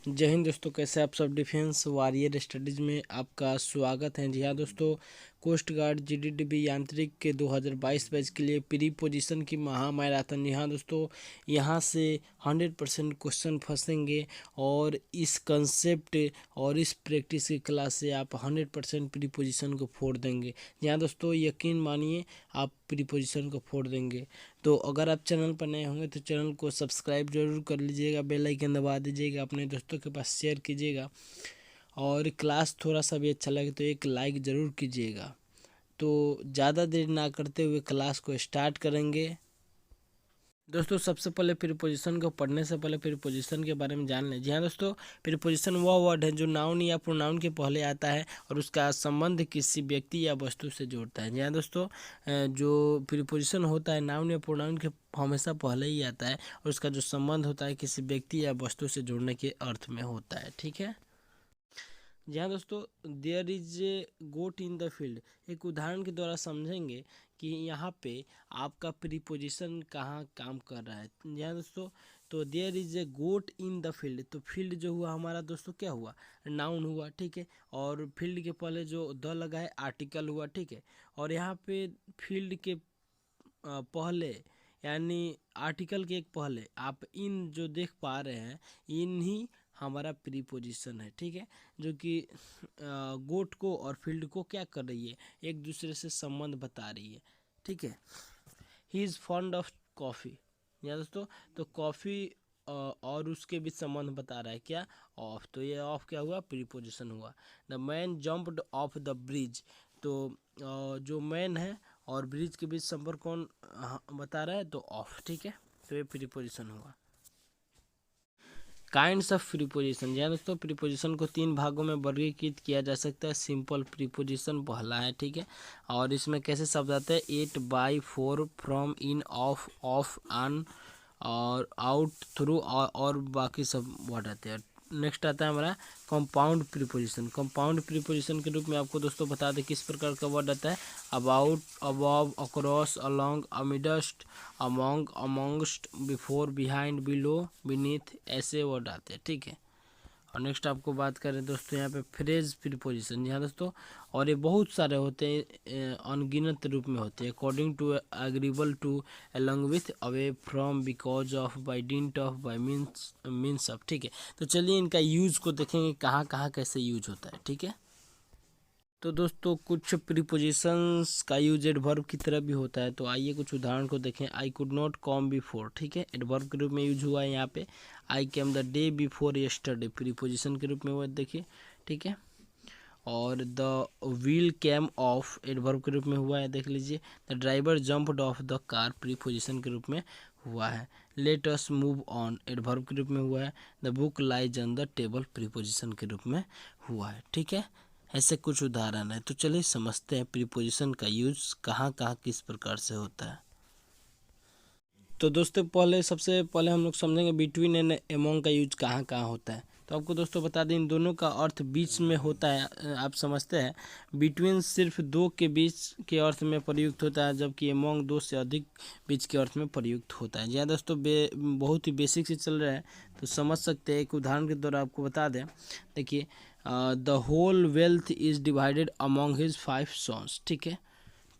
जय हिंद दोस्तों, कैसे आप सब। डिफेंस वॉरियर स्टडीज़ में आपका स्वागत है। जी हाँ दोस्तों, कोस्ट गार्ड जीडीडीबी यांत्रिक के 2022 बैच के लिए प्री पोजीशन की महा मैराथन। जी हाँ दोस्तों, यहाँ से 100% क्वेश्चन फंसेंगे और इस कंसेप्ट और इस प्रैक्टिस की क्लास से आप 100% प्री पोजीशन को फोड़ देंगे। जी हाँ दोस्तों, यकीन मानिए आप प्री पोजीशन को फोड़ देंगे। तो अगर आप चैनल पर नए होंगे तो चैनल को सब्सक्राइब जरूर कर लीजिएगा, बेल आइकन दबा दीजिएगा, अपने दोस्तों के पास शेयर कीजिएगा और क्लास थोड़ा सा भी अच्छा लगे तो एक लाइक ज़रूर कीजिएगा। तो ज़्यादा देर ना करते हुए क्लास को स्टार्ट करेंगे। दोस्तों, सबसे पहले प्रीपोजिशन को पढ़ने से पहले प्रीपोजिशन के बारे में जान लें। जी हाँ दोस्तों, प्रीपोजिशन वह वर्ड है जो नाउन या प्रोनाउन के पहले आता है और उसका संबंध किसी व्यक्ति या वस्तु से जोड़ता है। जी हाँ दोस्तों, जो प्रीपोजिशन होता है नाउन या प्रोनाउन के हमेशा पहले ही आता है और उसका जो संबंध होता है किसी व्यक्ति या वस्तु से जोड़ने के अर्थ में होता है। ठीक है। जी हाँ दोस्तों, there is a goat in the field, एक उदाहरण के द्वारा समझेंगे कि यहाँ पे आपका प्रीपोजिशन कहाँ काम कर रहा है। जी हाँ दोस्तों, तो there is a goat in the field, तो फील्ड जो हुआ हमारा दोस्तों क्या हुआ, नाउन हुआ। ठीक है। और फील्ड के पहले जो द लगा है आर्टिकल हुआ। ठीक है। और यहाँ पे फील्ड के पहले यानी आर्टिकल के एक पहले आप इन जो देख पा रहे हैं, इन ही हमारा प्रीपोजिशन है। ठीक है। जो कि गोट को और फील्ड को क्या कर रही है, एक दूसरे से संबंध बता रही है। ठीक है। He is fond of coffee. या दोस्तों, तो कॉफ़ी और उसके बीच संबंध बता रहा है क्या, ऑफ। तो ये ऑफ क्या हुआ, प्रीपोजिशन हुआ। The man jumped off the bridge, तो जो मैन है और ब्रिज के बीच संपर्क कौन बता रहा है, तो ऑफ। ठीक है। तो ये प्रीपोजिशन हुआ। Kinds of preposition. जी हाँ दोस्तों, प्रीपोजिशन को 3 भागों में वर्गीकृत किया जा सकता है। सिंपल प्रीपोजिशन पहला है। ठीक है। और इसमें कैसे शब्द आते हैं, at, by, for, from, in, of, on और आउट, थ्रू और बाकी सब वर्ड आते हैं। नेक्स्ट आता है हमारा कंपाउंड प्रीपोजिशन। कंपाउंड प्रीपोजिशन के रूप में आपको दोस्तों बता दें किस प्रकार का वर्ड आता है, about, above, across, along, amidst, among, amongst, before, behind, below, beneath, ऐसे वर्ड आते हैं। ठीक है। और नेक्स्ट आपको बात करें दोस्तों यहाँ पे फ्रेज प्रीपोजिशन। जी हाँ दोस्तों, और ये बहुत सारे होते हैं, अनगिनत रूप में होते हैं। According to, agreeable to, along with, away from, because of, by dint of, by means of. ठीक है। तो चलिए इनका यूज को देखेंगे कहाँ कहाँ कैसे यूज होता है। ठीक है। तो दोस्तों, कुछ प्रीपोजिशंस का यूज एडवर्ब की तरह भी होता है। तो आइए कुछ उदाहरण को देखें। I could not come before. ठीक है, एडवर्ब के रूप में यूज हुआ है यहाँ पे। I came the day before yesterday, preposition के रूप में हुआ, देखिए। ठीक है। और the wheel came off, adverb के रूप में हुआ है, देख लीजिए। The driver jumped off the car, preposition के रूप में हुआ है। Let us move on, adverb के रूप में हुआ है। The book lies on the table, preposition के रूप में हुआ है। ठीक है। ऐसे कुछ उदाहरण है। तो चलिए समझते हैं प्रीपोजिशन का यूज कहाँ कहाँ किस प्रकार से होता है। तो दोस्तों, सबसे पहले हम लोग समझेंगे बिटवीन एंड एमोंग का यूज कहाँ कहाँ होता है। तो आपको दोस्तों बता दें, इन दोनों का अर्थ बीच में होता है। आप समझते हैं, बिटवीन सिर्फ दो के बीच के अर्थ में प्रयुक्त होता है, जबकि एमोंग दो से अधिक बीच के अर्थ में प्रयुक्त होता है। जी हाँ दोस्तों, बहुत ही बेसिक से चल रहा है तो समझ सकते हैं। एक उदाहरण के द्वारा आपको बता दें, देखिए, the whole wealth is divided among his 5 sons. ठीक है।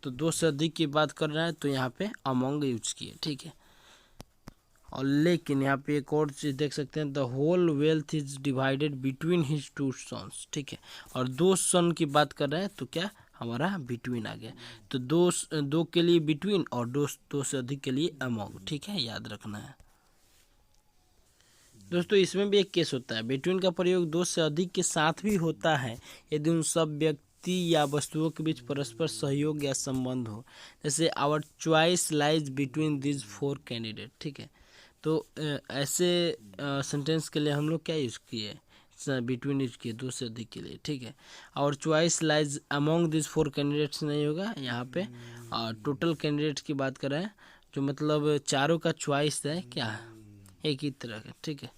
तो दो से अधिक की बात कर रहा है तो यहाँ पे अमोंग यूज किए। ठीक है। और लेकिन यहाँ पे एक और चीज देख सकते हैं, the whole wealth is divided between his 2 sons. ठीक है। और 2 सन की बात कर रहे हैं तो क्या हमारा बिटवीन आ गया। तो दो के लिए बिटवीन और दो से अधिक के लिए अमोंग। ठीक है, याद रखना है दोस्तों। इसमें भी एक केस होता है, बिटवीन का प्रयोग दो से अधिक के साथ भी होता है यदि उन सब व्यक्ति या वस्तुओं के बीच परस्पर सहयोग या संबंध हो। जैसे our choice lies between this 4 candidate. ठीक है। तो ऐसे सेंटेंस के लिए हम लोग क्या यूज़ किए, बिटवीन यूज किए दो से अधिक के लिए। ठीक है। और choice lies among this 4 candidates नहीं होगा यहाँ पे, टोटल कैंडिडेट्स की बात कर रहे हैं, जो मतलब चारों का चॉइस है क्या, एक ही तरह का। ठीक है।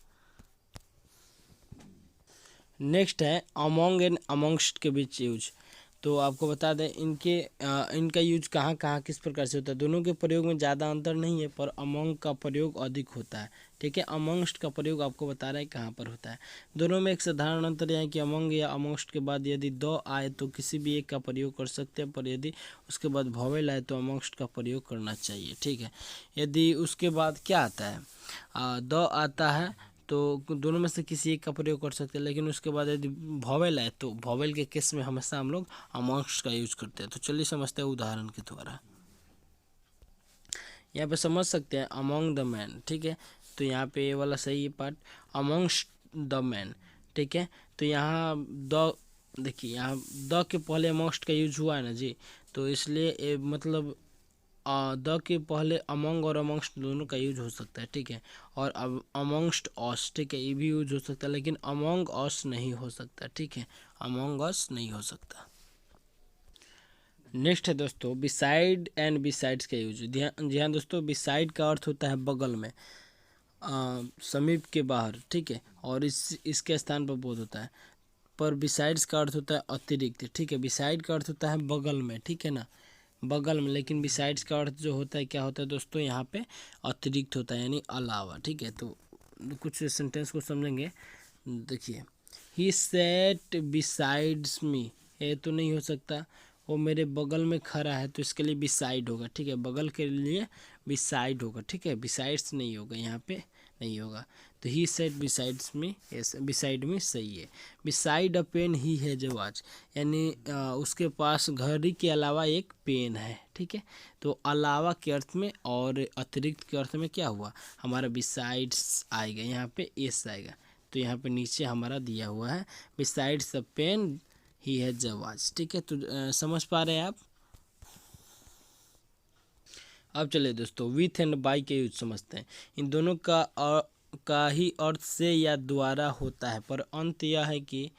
नेक्स्ट है अमोंग एंड अमोंगस्ट के बीच यूज। तो आपको बता दें इनका यूज कहाँ कहाँ किस प्रकार से होता है। दोनों के प्रयोग में ज़्यादा अंतर नहीं है, पर अमंग का प्रयोग अधिक होता है, ठीक है। अमंगस्ट का प्रयोग आपको बता रहा है कहाँ पर होता है। दोनों में एक साधारण अंतर यह है कि अमंग या अमंगस्ट के बाद यदि द आए तो किसी भी एक का प्रयोग कर सकते हैं, पर यदि उसके बाद वॉवेल आए तो अमंगस्ट का प्रयोग करना चाहिए, ठीक है। यदि उसके बाद क्या आता है, द आता है तो दोनों में से किसी एक का प्रयोग कर सकते हैं, लेकिन उसके बाद यदि वॉवेल है तो वॉवेल के केस में हमेशा हम लोग अमंगस्ट का यूज करते हैं। तो चलिए समझते हैं उदाहरण के द्वारा। यहाँ पे समझ सकते हैं अमंग द मैन, ठीक है। तो यहाँ पे ये वाला सही है पार्ट, अमंगस्ट द मैन, ठीक है। तो यहाँ द देखिए, यहाँ द के पहले अमंगस्ट का यूज हुआ है ना जी, तो इसलिए मतलब द के पहले अमंग और अमंगस्ट दोनों का यूज हो सकता है, ठीक है। और अब अमंगस्ट ऑस, ठीक है, ये भी यूज हो सकता है, लेकिन अमंग ऑस नहीं हो सकता, ठीक है। अमंग ऑस नहीं हो सकता। नेक्स्ट है दोस्तों बिसाइड एंड बिसाइड्स का यूज। जी हाँ दोस्तों, बिसाइड का अर्थ होता है बगल में, समीप के बाहर, ठीक है, और इसके स्थान पर बोध होता है। पर बिसाइड्स का अर्थ होता है अतिरिक्त, ठीक है। बिसाइड का अर्थ होता है बगल में, ठीक है ना, बगल में, लेकिन बिसाइड्स का अर्थ जो होता है क्या होता है दोस्तों, यहाँ पे अतिरिक्त होता है, यानी अलावा, ठीक है। तो कुछ सेंटेंस को समझेंगे, देखिए, ही सेट बिसाइड्स मी, ये तो नहीं हो सकता, वो मेरे बगल में खड़ा है, तो इसके लिए बिसाइड होगा, ठीक है। बगल के लिए बिसाइड होगा, ठीक है, बिसाइड्स नहीं होगा, यहाँ पे नहीं होगा। तो ही सेट बिसाइड्स मी, बिसाइड में सही है। बिसाइड अ पेन ही है जो आज, यानी उसके पास घड़ी के अलावा एक पेन है, ठीक है। तो अलावा के अर्थ में और अतिरिक्त के अर्थ में क्या हुआ, हमारा बिसाइड्स आएगा, यहाँ पे एस आएगा। तो यहाँ पे नीचे हमारा दिया हुआ है बिसाइड्स द पेन ही है जवाज, ठीक है। तो समझ पा रहे हैं आप। अब चलिए दोस्तों विथ एंड बाय के यूज समझते हैं। इन दोनों का ही अर्थ से या द्वारा होता है, पर अंत यह है कि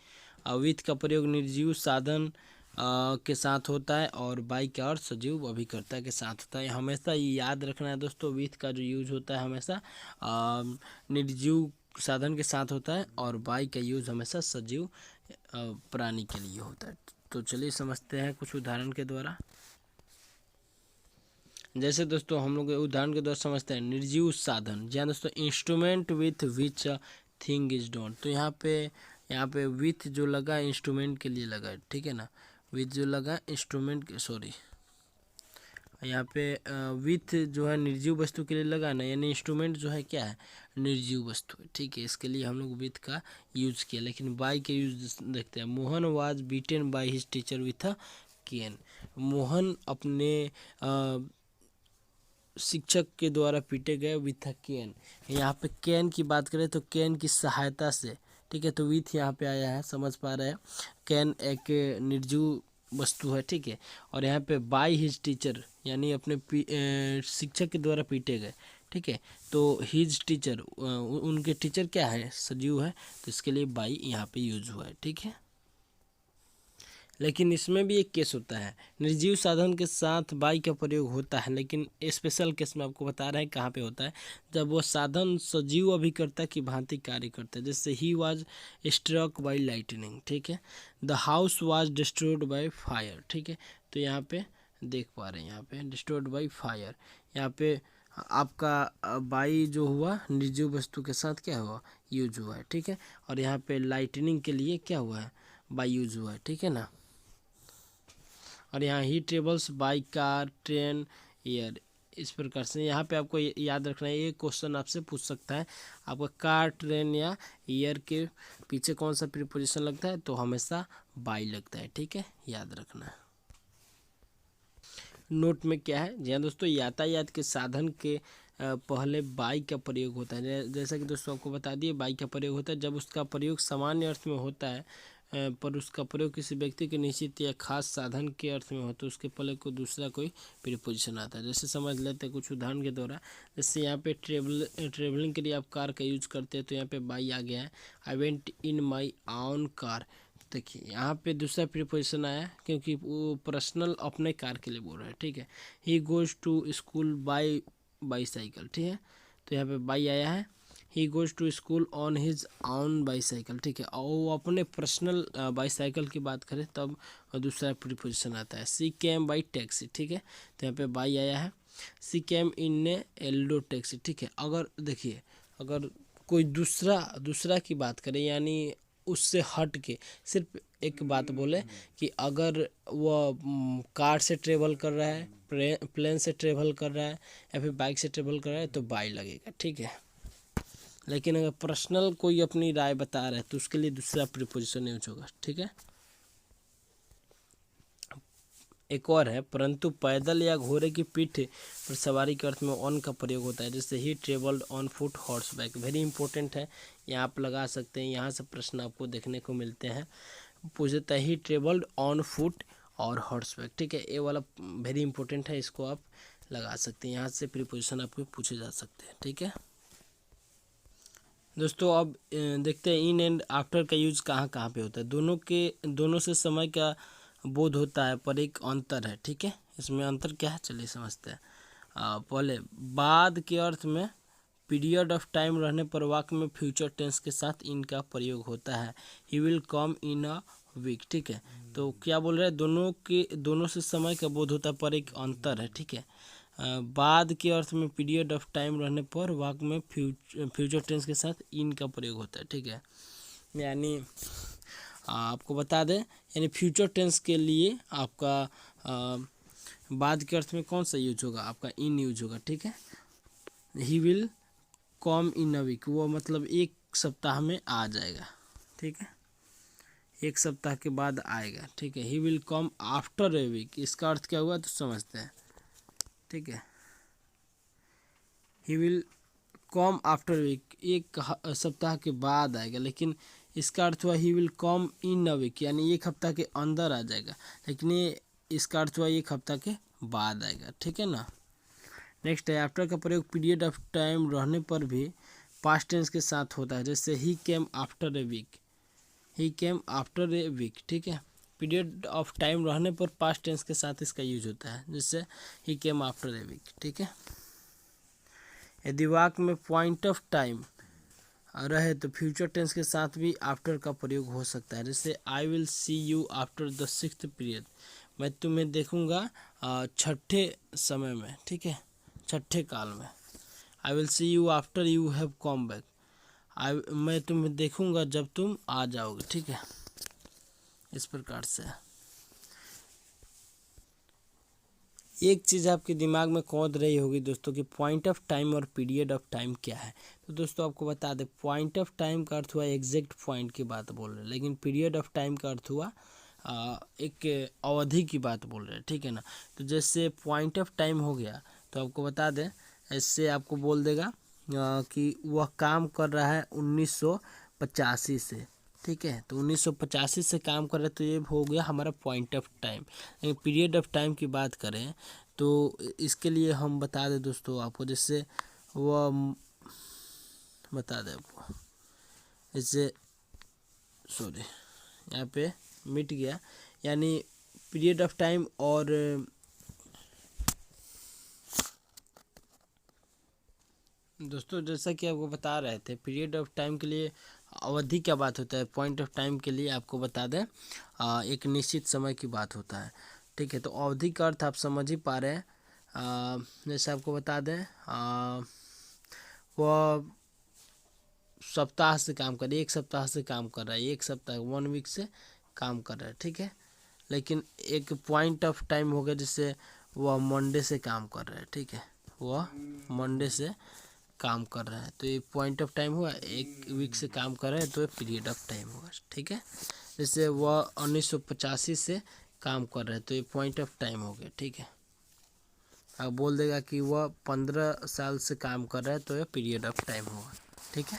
विथ का प्रयोग निर्जीव साधन के साथ होता है, और बाय का अर्थ सजीव अभिकर्ता के साथ होता है। हमेशा ये याद रखना है दोस्तों, विथ का जो यूज होता है हमेशा निर्जीव साधन के साथ होता है, और बाय का यूज हमेशा सजीव प्राणी के लिए होता है। तो चलिए समझते हैं कुछ उदाहरण के द्वारा। जैसे दोस्तों हम लोग उदाहरण के द्वारा समझते हैं निर्जीव साधन, जी हाँ दोस्तों, instrument with which thing is done. तो यहाँ पे विथ जो लगा इंस्ट्रूमेंट के लिए लगा है, ठीक है ना, विथ जो लगा इंस्ट्रूमेंट, सॉरी, यहाँ पे विथ जो है निर्जीव वस्तु के लिए लगा ना, यानी इंस्ट्रूमेंट जो है क्या है, निर्जीव वस्तु है, ठीक है। इसके लिए हम लोग विथ का यूज किया। लेकिन बाय के यूज देखते हैं। Mohan was beaten by his teacher with a cane. Mohan अपने शिक्षक के द्वारा पीटे गए विथ अ कैन। यहाँ पे कैन की बात करें तो कैन की सहायता से, ठीक है। तो विथ यहाँ पे आया है, समझ पा रहे हैं। कैन एक निर्जीव वस्तु है, ठीक है। और यहाँ पे बाय हिज टीचर, यानी अपने शिक्षक के द्वारा पीटे गए, ठीक है। तो हिज टीचर, उनके टीचर क्या है, सजीव है, तो इसके लिए बाय यहाँ पे यूज हुआ है, ठीक है। लेकिन इसमें भी एक केस होता है, निर्जीव साधन के साथ बाई का प्रयोग होता है, लेकिन स्पेशल केस में आपको बता रहे हैं कहाँ पे होता है, जब वो साधन सजीव अभिकर्ता की भांति कार्य करता है। जैसे he was struck by lightning, ठीक है। The house was destroyed by fire, ठीक है। तो यहाँ पे देख पा रहे हैं, यहाँ पे डिस्ट्रॉयड बाय फायर, यहाँ पे आपका बाई जो हुआ निर्जीव वस्तु के साथ क्या हुआ, यूज हुआ है, ठीक है। और यहाँ पे लाइटनिंग के लिए क्या हुआ है, बाई यूज हुआ है, ठीक है ना। और यहाँ ही travels by car train air, इस प्रकार से यहाँ पे आपको याद रखना है। ये क्वेश्चन आपसे पूछ सकता है, आपका कार ट्रेन या एयर के पीछे कौन सा प्रीपोजिशन लगता है, तो हमेशा बाई लगता है, ठीक है, याद रखना है। नोट में क्या है, जी हाँ दोस्तों, यातायात के साधन के पहले बाई का प्रयोग होता है। जैसा कि दोस्तों आपको बता दिए, बाई का प्रयोग होता है जब उसका प्रयोग सामान्य अर्थ में होता है, पर उसका प्रयोग किसी व्यक्ति के निश्चित या खास साधन के अर्थ में हो, तो उसके पहले कोई दूसरा कोई प्रीपोजिशन आता है। जैसे समझ लेते हैं कुछ उदाहरण के द्वारा। जैसे यहाँ पे ट्रेवलिंग के लिए आप कार का यूज करते हैं, तो यहाँ पे बाई आ गया है। I went in my own car, देखिए यहाँ पे दूसरा प्रीपोजिशन आया क्योंकि वो पर्सनल अपने कार के लिए बोल रहा है, ठीक है। He goes to school by bicycle, ठीक है। तो यहाँ पे बाई आया है। He goes to school on his on bicycle, ठीक है। और वो अपने पर्सनल बाईसाइकिल की बात करें तब दूसरा प्रीपोजिशन आता है। सी केम बाई टैक्सी, ठीक है। तो यहाँ पे बाई आया है। सी केम इन ए येलो टैक्सी, ठीक है। अगर देखिए, अगर कोई दूसरा की बात करें, यानी उससे हट के सिर्फ एक बात बोले कि अगर वह कार से ट्रेवल कर रहा है, प्लेन से ट्रेवल कर रहा है या फिर बाइक से ट्रेवल कर रहा है तो बाई लगेगा, ठीक है। लेकिन अगर पर्सनल कोई अपनी राय बता रहा है तो उसके लिए दूसरा प्रीपोजिशन यूज होगा, ठीक है। एक और है, परंतु पैदल या घोड़े की पीठ पर सवारी के अर्थ में ऑन का प्रयोग होता है, जैसे ही travelled on foot horseback. Very important है, यहाँ आप लगा सकते हैं, यहाँ से प्रश्न आपको देखने को मिलते हैं। पूछता है ही ट्रेवल्ड ऑन फुट और हॉर्स बैक, ठीक है। ये वाला वेरी इंपॉर्टेंट है, इसको आप लगा सकते हैं, यहाँ से प्रीपोजिशन आपको पूछे जा सकते हैं, ठीक है दोस्तों। अब देखते हैं इन एंड आफ्टर का यूज कहाँ कहाँ पे होता है। दोनों से समय का बोध होता है, पर एक अंतर है, ठीक है। इसमें अंतर क्या है चलिए समझते हैं। पहले बाद के अर्थ में पीरियड ऑफ टाइम रहने पर वाक्य में फ्यूचर टेंस के साथ इन का प्रयोग होता है। He will come in a week, ठीक है। तो क्या बोल रहे हैं, दोनों से समय का बोध होता है, पर एक अंतर है, ठीक है। बाद के अर्थ में पीरियड ऑफ टाइम रहने पर वाक्य में फ्यूचर टेंस के साथ इन का प्रयोग होता है, ठीक है। यानी आपको बता दें, यानी फ्यूचर टेंस के लिए आपका बाद के अर्थ में कौन सा यूज होगा, आपका इन यूज होगा, ठीक है। He will come in a week, वो मतलब एक सप्ताह में आ जाएगा, ठीक है, एक सप्ताह के बाद आएगा, ठीक है। He will come after a week, इसका अर्थ क्या हुआ तो समझते हैं, ठीक है। He will come after week, एक सप्ताह के बाद आएगा, लेकिन इसका अर्थ हुआ ही will come in a week, यानी एक हफ्ता के अंदर आ जाएगा, लेकिन ये इसका अर्थ हुआ एक हफ्ता के बाद आएगा, ठीक है ना। नेक्स्ट है, आफ्टर का प्रयोग पीरियड ऑफ टाइम रहने पर भी पास्ट टेंस के साथ होता है, जैसे ही came after a week, he came after a week, ठीक है। पीरियड ऑफ टाइम रहने पर पास्ट टेंस के साथ इसका यूज होता है, जैसे ही केम आफ्टर ए वीक, ठीक है। यदि वाक्य में पॉइंट ऑफ टाइम रहे तो फ्यूचर टेंस के साथ भी आफ्टर का प्रयोग हो सकता है, जैसे आई will C you after the sixth period, मैं तुम्हें देखूंगा छठे समय में, ठीक है, छठे काल में। आई will C you after you have come back, मैं तुम्हें देखूंगा जब तुम आ जाओगे, ठीक है। इस प्रकार से एक चीज़ आपके दिमाग में कौंध रही होगी दोस्तों कि पॉइंट ऑफ टाइम और पीरियड ऑफ टाइम क्या है। तो दोस्तों आपको बता दें, पॉइंट ऑफ टाइम का अर्थ हुआ एग्जैक्ट पॉइंट की बात बोल रहे हैं, लेकिन पीरियड ऑफ टाइम का अर्थ हुआ एक अवधि की बात बोल रहे हैं, ठीक है ना। तो जैसे पॉइंट ऑफ टाइम हो गया तो आपको बता दें, इससे आपको बोल देगा कि वह काम कर रहा है 1985 से, ठीक है। तो 1985 से काम कर रहे तो ये हो गया हमारा पॉइंट ऑफ टाइम। लेकिन पीरियड ऑफ टाइम की बात करें तो इसके लिए हम बता दें दोस्तों आपको, जैसे वह बता दें आपको, जैसे सॉरी यहाँ पे मिट गया, यानी पीरियड ऑफ टाइम और दोस्तों जैसा कि आपको बता रहे थे, पीरियड ऑफ टाइम के लिए अवधि क्या बात होता है, पॉइंट ऑफ टाइम के लिए आपको बता दें एक निश्चित समय की बात होता है, ठीक है। तो अवधि का अर्थ आप समझ ही पा रहे हैं। जैसे आपको बता दें वह सप्ताह से काम कर रहा है, एक सप्ताह से काम कर रहा है, एक सप्ताह 1 वीक से काम कर रहा है, ठीक है। लेकिन एक पॉइंट ऑफ टाइम हो गया जिससे वह मंडे से काम कर रहा है, ठीक है, वह मंडे से काम कर रहा है, तो ये पॉइंट ऑफ टाइम हुआ। एक वीक से काम कर रहे हैं तो ये पीरियड ऑफ टाइम हुआ, ठीक है। जैसे वह 1985 से काम कर रहे हैं तो ये पॉइंट ऑफ टाइम हो गया, ठीक है। अब बोल देगा कि वह 15 साल से काम कर रहा है तो ये पीरियड ऑफ टाइम होगा, ठीक है।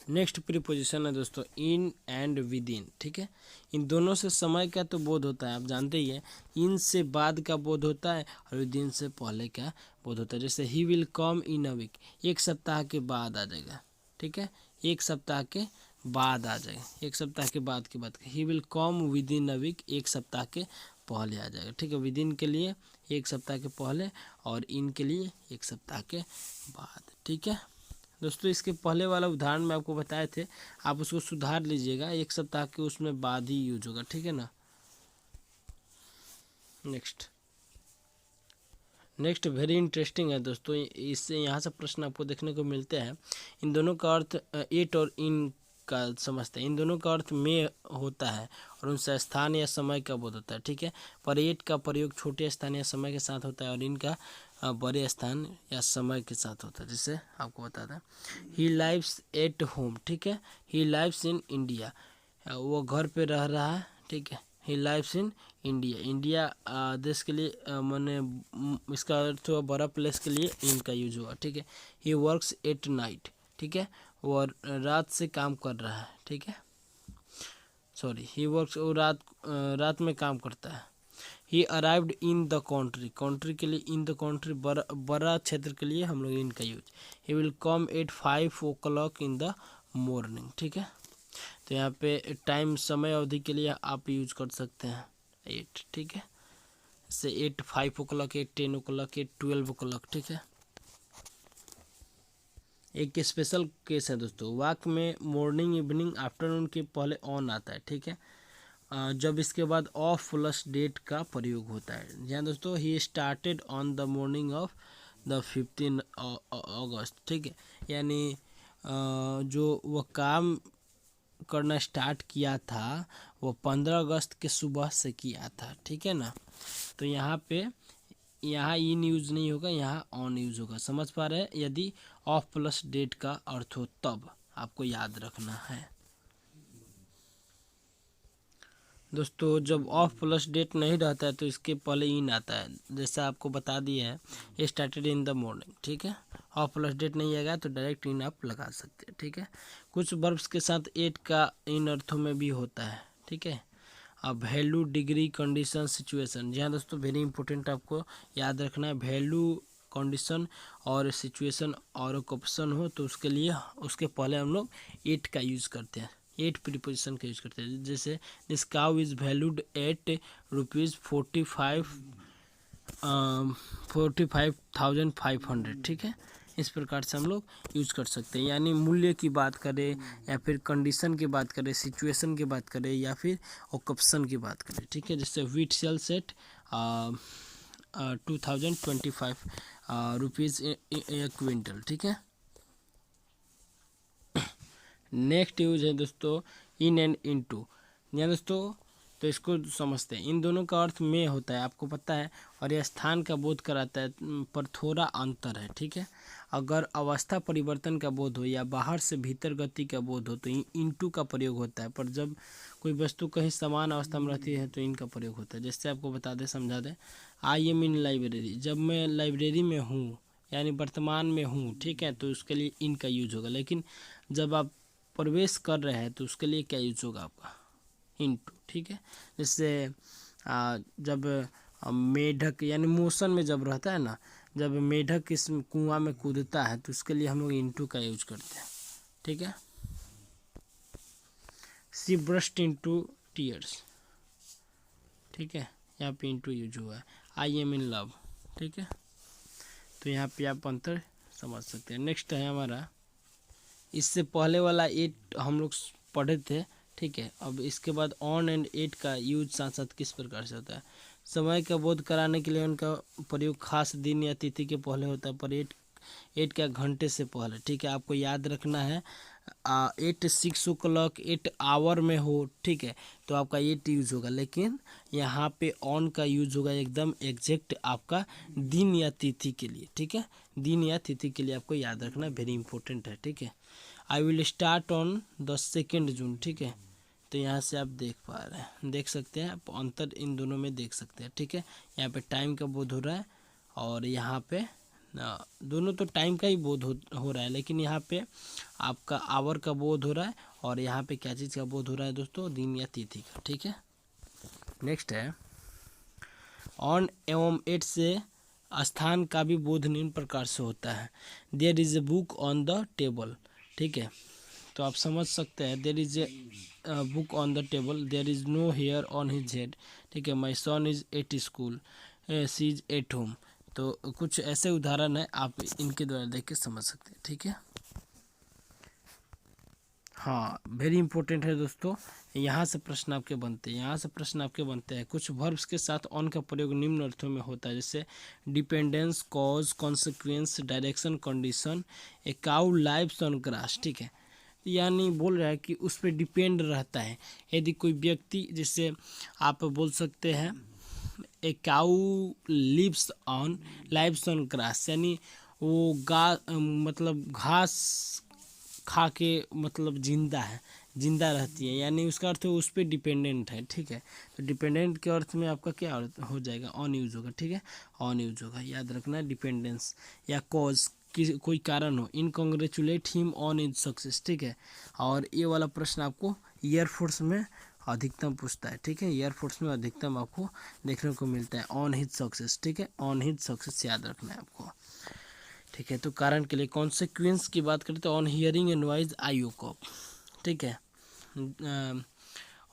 नेक्स्ट प्रीपोजिशन है दोस्तों इन एंड विद इन, ठीक है। इन दोनों से समय का तो बोध होता है, आप जानते ही हैं। इन से बाद का बोध होता है और विद इन से पहले का बोध होता है, जैसे ही will come in a week, एक सप्ताह के बाद आ जाएगा, ठीक है, एक सप्ताह के बाद आ जाएगा, एक सप्ताह के बाद की बात। He will come within a week, एक सप्ताह के पहले आ जाएगा, ठीक है। विद इन के लिए एक सप्ताह के पहले और इन के लिए एक सप्ताह के बाद, ठीक है दोस्तों, इसके पहले वाला उदाहरण में आपको बताए थे, आप उसको सुधार लीजिएगा, 1 सप्ताह के उसमें बाद ही यूज होगा, ठीक है ना। नेक्स्ट वेरी इंटरेस्टिंग है दोस्तों, इससे यहाँ से प्रश्न आपको देखने को मिलते हैं। इन दोनों का अर्थ एट और इन का समझते हैं। इन दोनों का अर्थ में होता है और उनसे स्थान या समय का बोध होता है, ठीक है। पर एट का प्रयोग छोटे स्थान या समय के साथ होता है और इनका बड़े स्थान या समय के साथ होता है। जैसे आपको बताता है, ही लाइव्स एट होम, ठीक है। ही लाइव्स इन इंडिया, वो घर पे रह रहा है, ठीक है। ही लाइव्स इन इंडिया, इंडिया देश के लिए मैंने इसका अर्थ हुआ बड़ा प्लेस के लिए इनका यूज हुआ, ठीक है। ही वर्क्स एट नाइट, ठीक है, वो रात से काम कर रहा है, ठीक है। सॉरी, ही वर्क्स, वो रात में काम करता है। ही arrived in the country, country के लिए इन द कंट्री, बड़ा क्षेत्र के लिए हम लोग इनका use. He will come at 5 o'clock in the morning, ठीक है। तो यहाँ पे टाइम समय अवधि के लिए आप यूज कर सकते हैं 8, ठीक है। से 8, 5 o'clock, 8, 10 o'clock, 8, 12 o'clock, ठीक है। एक स्पेशल केस है दोस्तों, वाक्य में मॉर्निंग, इवनिंग, आफ्टरनून के पहले ऑन आता है, ठीक है। जब इसके बाद ऑफ प्लस डेट का प्रयोग होता है। जी हाँ दोस्तों, he started on the morning of the 15 अगस्त, ठीक है। यानी जो वह काम करना स्टार्ट किया था वो 15 अगस्त के सुबह से किया था, ठीक है ना। तो यहाँ इन यूज नहीं होगा, यहाँ ऑन यूज होगा, समझ पा रहे हैं। यदि ऑफ प्लस डेट का अर्थ हो तब आपको याद रखना है दोस्तों। जब ऑफ प्लस डेट नहीं रहता है तो इसके पहले इन आता है, जैसा आपको बता दिया है, ये स्टार्टेड इन द मॉर्निंग, ठीक है। ऑफ प्लस डेट नहीं आएगा तो डायरेक्ट इन आप लगा सकते हैं, ठीक है। कुछ वर्ब्स के साथ एट का इन अर्थों में भी होता है, ठीक है। अब वैल्यू, डिग्री, कंडीशन, सिचुएशन, जी हाँ दोस्तों, वेरी इंपॉर्टेंट आपको याद रखना है। वैल्यू, कंडीशन और सिचुएशन और ऑप्शन हो तो उसके लिए उसके पहले हम लोग एट का यूज़ करते हैं, एट प्रीपोजिशन का यूज़ करते हैं। जैसे this cow is valued at rupees 45,500, ठीक है। इस प्रकार से हम लोग यूज कर सकते हैं। यानी मूल्य की बात करें या फिर कंडीशन की बात करें, सिचुएशन की बात करें या फिर ऑक्यूपेशन की बात करें, ठीक है। जैसे व्हीट सेल्स एट 2025 रुपीज़ ए क्विंटल, ठीक है। नेक्स्ट यूज है दोस्तों इन एंड इन टू, या दोस्तों तो इसको समझते हैं। इन दोनों का अर्थ में होता है, आपको पता है, और यह स्थान का बोध कराता है, पर थोड़ा अंतर है, ठीक है। अगर अवस्था परिवर्तन का बोध हो या बाहर से भीतर गति का बोध हो तो इनटू का प्रयोग होता है, पर जब कोई वस्तु कहीं समान अवस्था में रहती है तो इनका प्रयोग होता है। जैसे आपको बता दें, समझा दें, आई एम इन लाइब्रेरी, जब मैं लाइब्रेरी में हूँ यानी वर्तमान में हूँ, ठीक है, तो उसके लिए इनका यूज होगा। लेकिन जब आप प्रवेश कर रहे हैं तो उसके लिए क्या यूज होगा आपका, इनटू, ठीक है। जैसे जब मेढक यानी मोशन में जब रहता है ना, जब मेढक इस कुआं में कूदता है तो उसके लिए हम लोग इनटू का यूज करते हैं, ठीक है। सी ब्रस्ट इनटू टीयर्स, ठीक है, यहाँ पे इनटू यूज हुआ है। आई एम इन लव, ठीक है। तो यहाँ पे आप अंतर समझ सकते हैं। नेक्स्ट है हमारा, इससे पहले वाला एट हम लोग पढ़े थे, ठीक है। अब इसके बाद ऑन एंड एट का यूज साथ साथ किस प्रकार से होता है। समय का बोध कराने के लिए उनका प्रयोग खास दिन या तिथि के पहले होता है, पर एट का घंटे से पहले, ठीक है। आपको याद रखना है 8 6 o'clock 8 आवर में हो, ठीक है, तो आपका एट यूज होगा। लेकिन यहाँ पे ऑन का यूज होगा एकदम एग्जैक्ट आपका दिन या तिथि के लिए, ठीक है। दिन या तिथि के लिए आपको याद रखना वेरी इंपॉर्टेंट है, ठीक है। I will start on the 2 जून, ठीक है। तो यहाँ से आप देख सकते हैं, आप अंतर इन दोनों में देख सकते हैं, ठीक है। यहाँ पे टाइम का बोध हो रहा है और यहाँ पे दोनों तो टाइम का ही बोध हो रहा है, लेकिन यहाँ पे आपका आवर का बोध हो रहा है और यहाँ पे क्या चीज़ का बोध हो रहा है दोस्तों, दिन या तिथि का, ठीक है। नेक्स्ट है ऑन एवं एट से स्थान का भी बोध निम्न प्रकार से होता है। There is a book on the table, ठीक है। तो आप समझ सकते हैं, there is a book on the table, there is no hair on his head, ठीक है। My son is at school, she is at home, तो कुछ ऐसे उदाहरण है, आप इनके द्वारा देख के समझ सकते हैं, ठीक है। हाँ, वेरी इंपॉर्टेंट है दोस्तों, यहाँ से प्रश्न आपके बनते हैं, यहाँ से प्रश्न आपके बनते हैं। कुछ वर्ब्स के साथ ऑन का प्रयोग निम्न अर्थों में होता है, जैसे dependence, cause, consequence, direction, condition. A cow lives on grass, ठीक है, यानी बोल रहा है कि उस पर डिपेंड रहता है। यदि कोई व्यक्ति, जैसे आप बोल सकते हैं a cow lives on grass, यानी वो मतलब घास खा के मतलब जिंदा है, जिंदा रहती है, यानी उसका अर्थ उस पर डिपेंडेंट है, ठीक है। तो डिपेंडेंट के अर्थ में आपका क्या हो जाएगा, ऑन यूज होगा, ठीक है, ऑन यूज होगा, याद रखना। डिपेंडेंस या कॉज, कोई कारण हो, in congratulate him on his success, ठीक है। और ये वाला प्रश्न आपको एयरफोर्स में अधिकतम पूछता है, ठीक है, एयरफोर्स में अधिकतम आपको देखने को मिलता है ऑन हिज सक्सेस, ठीक है, ऑन हिज सक्सेस याद रखना है आपको, ठीक है। तो कारण के लिए कॉन्सिक्वेंस की बात करें तो on hearing A noise I woke up, ठीक है,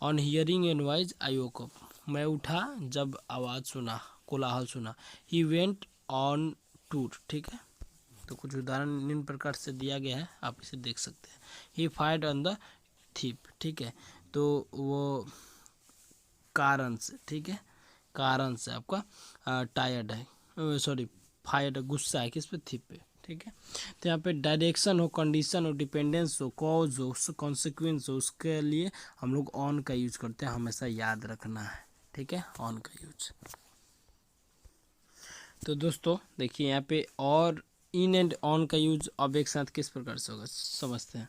on hearing A noise I woke up, मैं उठा जब आवाज़ सुना, कोलाहल सुना। ही वेंट ऑन टूर, ठीक है। तो कुछ उदाहरण निम्न प्रकार से दिया गया है, आप इसे देख सकते हैं। ही फायर्ड ऑन द थीप, ठीक है, तो वो कारण से, ठीक है, कारण से आपका टायर्ड है, सॉरी फायर, गुस्सा है किस पे, थीप पे, ठीक है। तो यहाँ पे डायरेक्शन हो, कंडीशन हो, डिपेंडेंस हो, कॉज हो, कॉन्सिक्वेंस हो, उसके लिए हम लोग ऑन का यूज करते हैं, हमेशा याद रखना है, ठीक है, ऑन का यूज। तो दोस्तों देखिए यहाँ पे और इन एंड ऑन का यूज अब एक साथ किस प्रकार से होगा समझते हैं।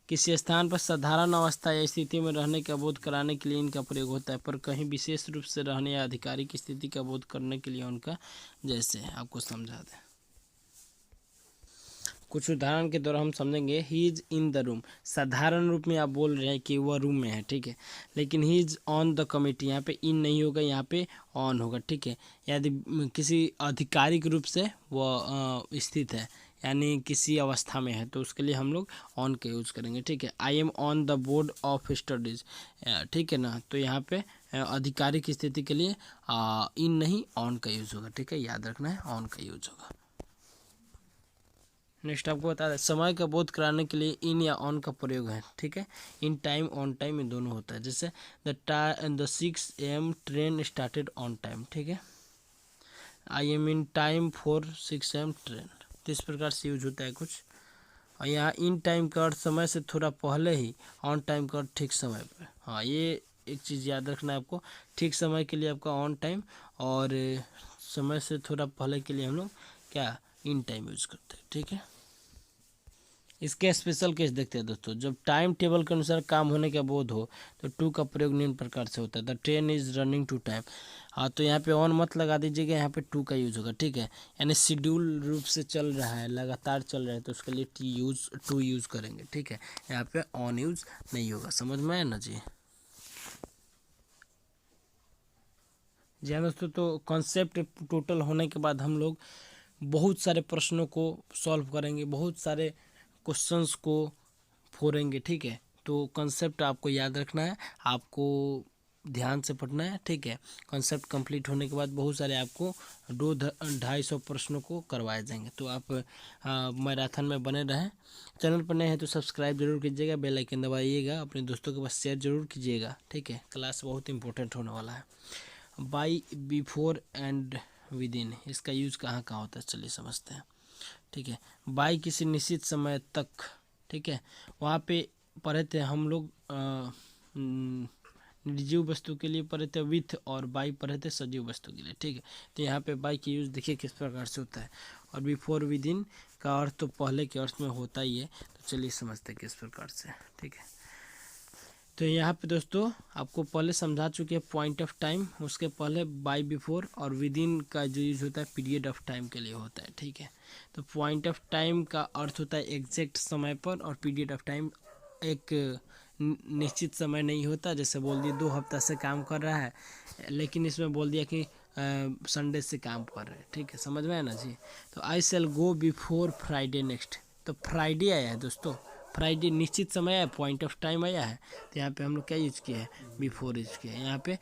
किसी स्थान पर साधारण अवस्था या स्थिति में रहने का बोध कराने के लिए इनका प्रयोग होता है, पर कहीं विशेष रूप से रहने या आधिकारिक स्थिति का बोध करने के लिए उनका, जैसे आपको समझा दें। कुछ उदाहरण के द्वारा हम समझेंगे। He is in the room, साधारण रूप में आप बोल रहे हैं कि वह रूम में है, ठीक है, लेकिन he is on the committee, यहाँ पे इन नहीं होगा, यहाँ पे ऑन होगा, ठीक है। यदि किसी आधिकारिक रूप से वह स्थित है, यानी किसी अवस्था में है, तो उसके लिए हम लोग ऑन का यूज़ करेंगे, ठीक है। I am on the board of studies, ठीक है ना, तो यहाँ पे आधिकारिक स्थिति के लिए इन नहीं ऑन का यूज़ होगा, ठीक है, याद रखना है, ऑन का यूज होगा। नेक्स्ट आपको बता दें, समय का बोध कराने के लिए इन या ऑन का प्रयोग है, ठीक है। इन टाइम, ऑन टाइम, इन दोनों होता है, जैसे the 6 AM train started on time, ठीक है। I am in time for 6 AM train, तो इस प्रकार से यूज होता है कुछ। और यहाँ इन टाइम का अर्थ समय से थोड़ा पहले ही, ऑन टाइम का अर्थ ठीक समय पर। हाँ, ये एक चीज़ याद रखना है आपको, ठीक समय के लिए आपका ऑन टाइम, और समय से थोड़ा पहले के लिए हम लोग क्या, इन टाइम यूज करते हैं, ठीक है। इसके स्पेशल केस देखते हैं दोस्तों। जब टाइम टेबल के अनुसार काम होने का बोध हो तो टू का प्रयोग निम्न प्रकार से होता है। The train is running to time, हाँ, तो यहाँ पे ऑन मत लगा दीजिएगा, यहाँ पे टू का यूज होगा, ठीक है, यानी शेड्यूल रूप से चल रहा है, लगातार चल रहा है, तो उसके लिए टू यूज करेंगे, ठीक है, यहाँ पे ऑन यूज नहीं होगा। समझ में आया ना जी। जी हाँ दोस्तों, तो कॉन्सेप्ट टोटल होने के बाद हम लोग बहुत सारे प्रश्नों को सॉल्व करेंगे, बहुत सारे क्वेश्चंस को फोड़ेंगे, ठीक है। तो कॉन्सेप्ट आपको याद रखना है, आपको ध्यान से पढ़ना है, ठीक है। कॉन्सेप्ट कंप्लीट होने के बाद बहुत सारे आपको 200-250 प्रश्नों को करवाए जाएंगे। तो आप मैराथन में बने रहें। चैनल पर नए हैं तो सब्सक्राइब जरूर कीजिएगा, बेल आइकन दबाइएगा, अपने दोस्तों के पास शेयर जरूर कीजिएगा, ठीक है। क्लास बहुत इंपॉर्टेंट होने वाला है। By, before and with in, इसका यूज़ कहाँ कहाँ होता है चलिए समझते हैं, ठीक है। बाई किसी निश्चित समय तक, ठीक है, वहाँ पे पढ़े थे हम लोग निर्जीव वस्तु के लिए पढ़े थे विथ, और बाई पढ़े थे सजीव वस्तु के लिए, ठीक है। तो यहाँ पे बाई की यूज़ देखिए किस प्रकार से होता है। और बिफोर विद इन का अर्थ तो पहले के अर्थ में होता ही है, तो चलिए समझते हैं किस प्रकार से, ठीक है। तो यहाँ पे दोस्तों आपको पहले समझा चुके हैं पॉइंट ऑफ टाइम, उसके पहले बाय, बिफोर और विद इन का जो यूज होता है पीरियड ऑफ टाइम के लिए होता है, ठीक है। तो पॉइंट ऑफ टाइम का अर्थ होता है एग्जैक्ट समय पर, और पीरियड ऑफ टाइम एक निश्चित समय नहीं होता। जैसे बोल दिए 2 हफ्ता से काम कर रहा है, लेकिन इसमें बोल दिया कि संडे से काम कर रहे हैं, ठीक है, समझ में आया ना जी। तो आई शैल गो बिफोर फ्राइडे नेक्स्ट, तो फ्राइडे आया है दोस्तों, फ्राइडे निश्चित समय आया, पॉइंट ऑफ टाइम आया है, तो यहाँ पे हम लोग क्या यूज किया है, बिफोर यूज किया है। यहाँ पे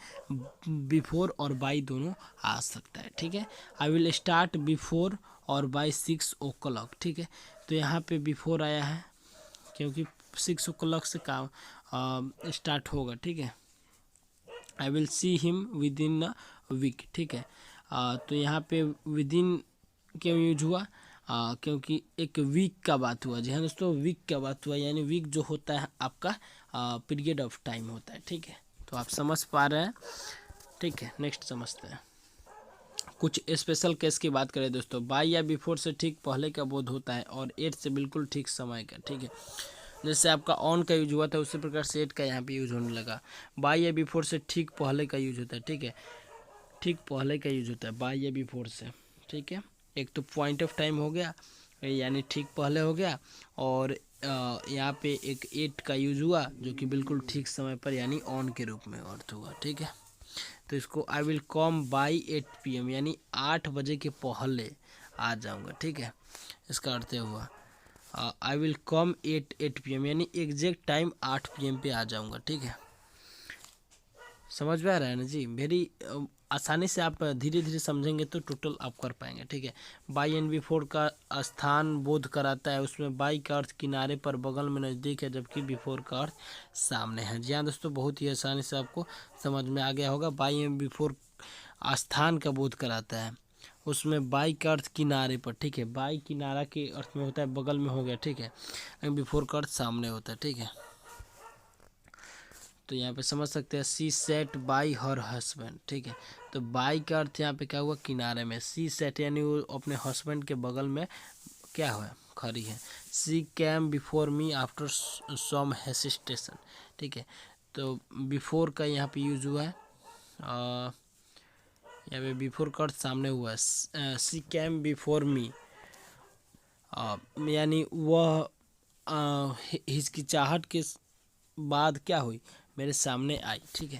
बिफोर और बाई दोनों आ सकता है, ठीक है। आई विल स्टार्ट बिफोर और बाई 6 o'clock, ठीक है। तो यहाँ पे बिफोर आया है क्योंकि 6 o'clock से काम स्टार्ट होगा, ठीक है। I will see him within a week, ठीक है। तो यहाँ पे विद इन क्यों यूज हुआ, क्योंकि एक वीक का बात हुआ। जी हाँ दोस्तों, वीक का बात हुआ, यानी वीक जो होता है आपका पीरियड ऑफ टाइम होता है, ठीक है। तो आप समझ पा रहे हैं, ठीक है। नेक्स्ट समझते हैं। कुछ स्पेशल केस की बात करें दोस्तों, बाई या बिफोर से ठीक पहले का बोध होता है और एट से बिल्कुल ठीक समय का, ठीक है। जैसे आपका ऑन का यूज हुआ था उसी प्रकार से एट का यहाँ पे यूज होने लगा। बाई या बिफोर से ठीक पहले का यूज होता है, ठीक है। ठीक पहले का यूज होता है बाई या बिफोर से, ठीक है। एक तो पॉइंट ऑफ टाइम हो गया, यानी ठीक पहले हो गया, और यहाँ पे एक एट का यूज हुआ जो कि बिल्कुल ठीक समय पर यानी ऑन के रूप में अर्थ हुआ, ठीक है। तो इसको I will come by 8 PM यानी 8 बजे के पहले आ जाऊँगा, ठीक है। इसका अर्थ ये हुआ आई विल कम 8 PM यानी एग्जैक्ट टाइम 8 PM पे आ जाऊँगा, ठीक है। समझ में आ रहा है ना जी। वेरी आसानी से आप धीरे धीरे समझेंगे तो टोटल आप कर पाएंगे, ठीक है। बाई एंड बिफोर का स्थान बोध कराता है, उसमें बाई का अर्थ किनारे पर, बगल में, नज़दीक है, जबकि बिफोर का अर्थ सामने है। जी हाँ दोस्तों, बहुत ही आसानी से आपको समझ में आ गया होगा। बाई एंड बिफोर स्थान का बोध कराता है, उसमें बाई का अर्थ किनारे पर, ठीक है। बाई किनारा के अर्थ में होता है, बगल में हो गया, ठीक है। बिफोर का अर्थ सामने होता है, ठीक है। तो यहाँ पे समझ सकते हैं सी सेट बाई हर हस्बैंड, ठीक है। तो बाई का अर्थ यहाँ पे क्या हुआ, किनारे में। सी सेट यानी वो अपने हस्बैंड के बगल में क्या हुआ, खड़ी है। She came before me after some hesitation, ठीक है। तो बिफोर का यहाँ पे यूज हुआ है, यहाँ पे बिफोर का अर्थ सामने हुआ है। सी कैम बिफोर मी यानी वह हिचकिचाहट के बाद क्या हुई, मेरे सामने आई, ठीक है।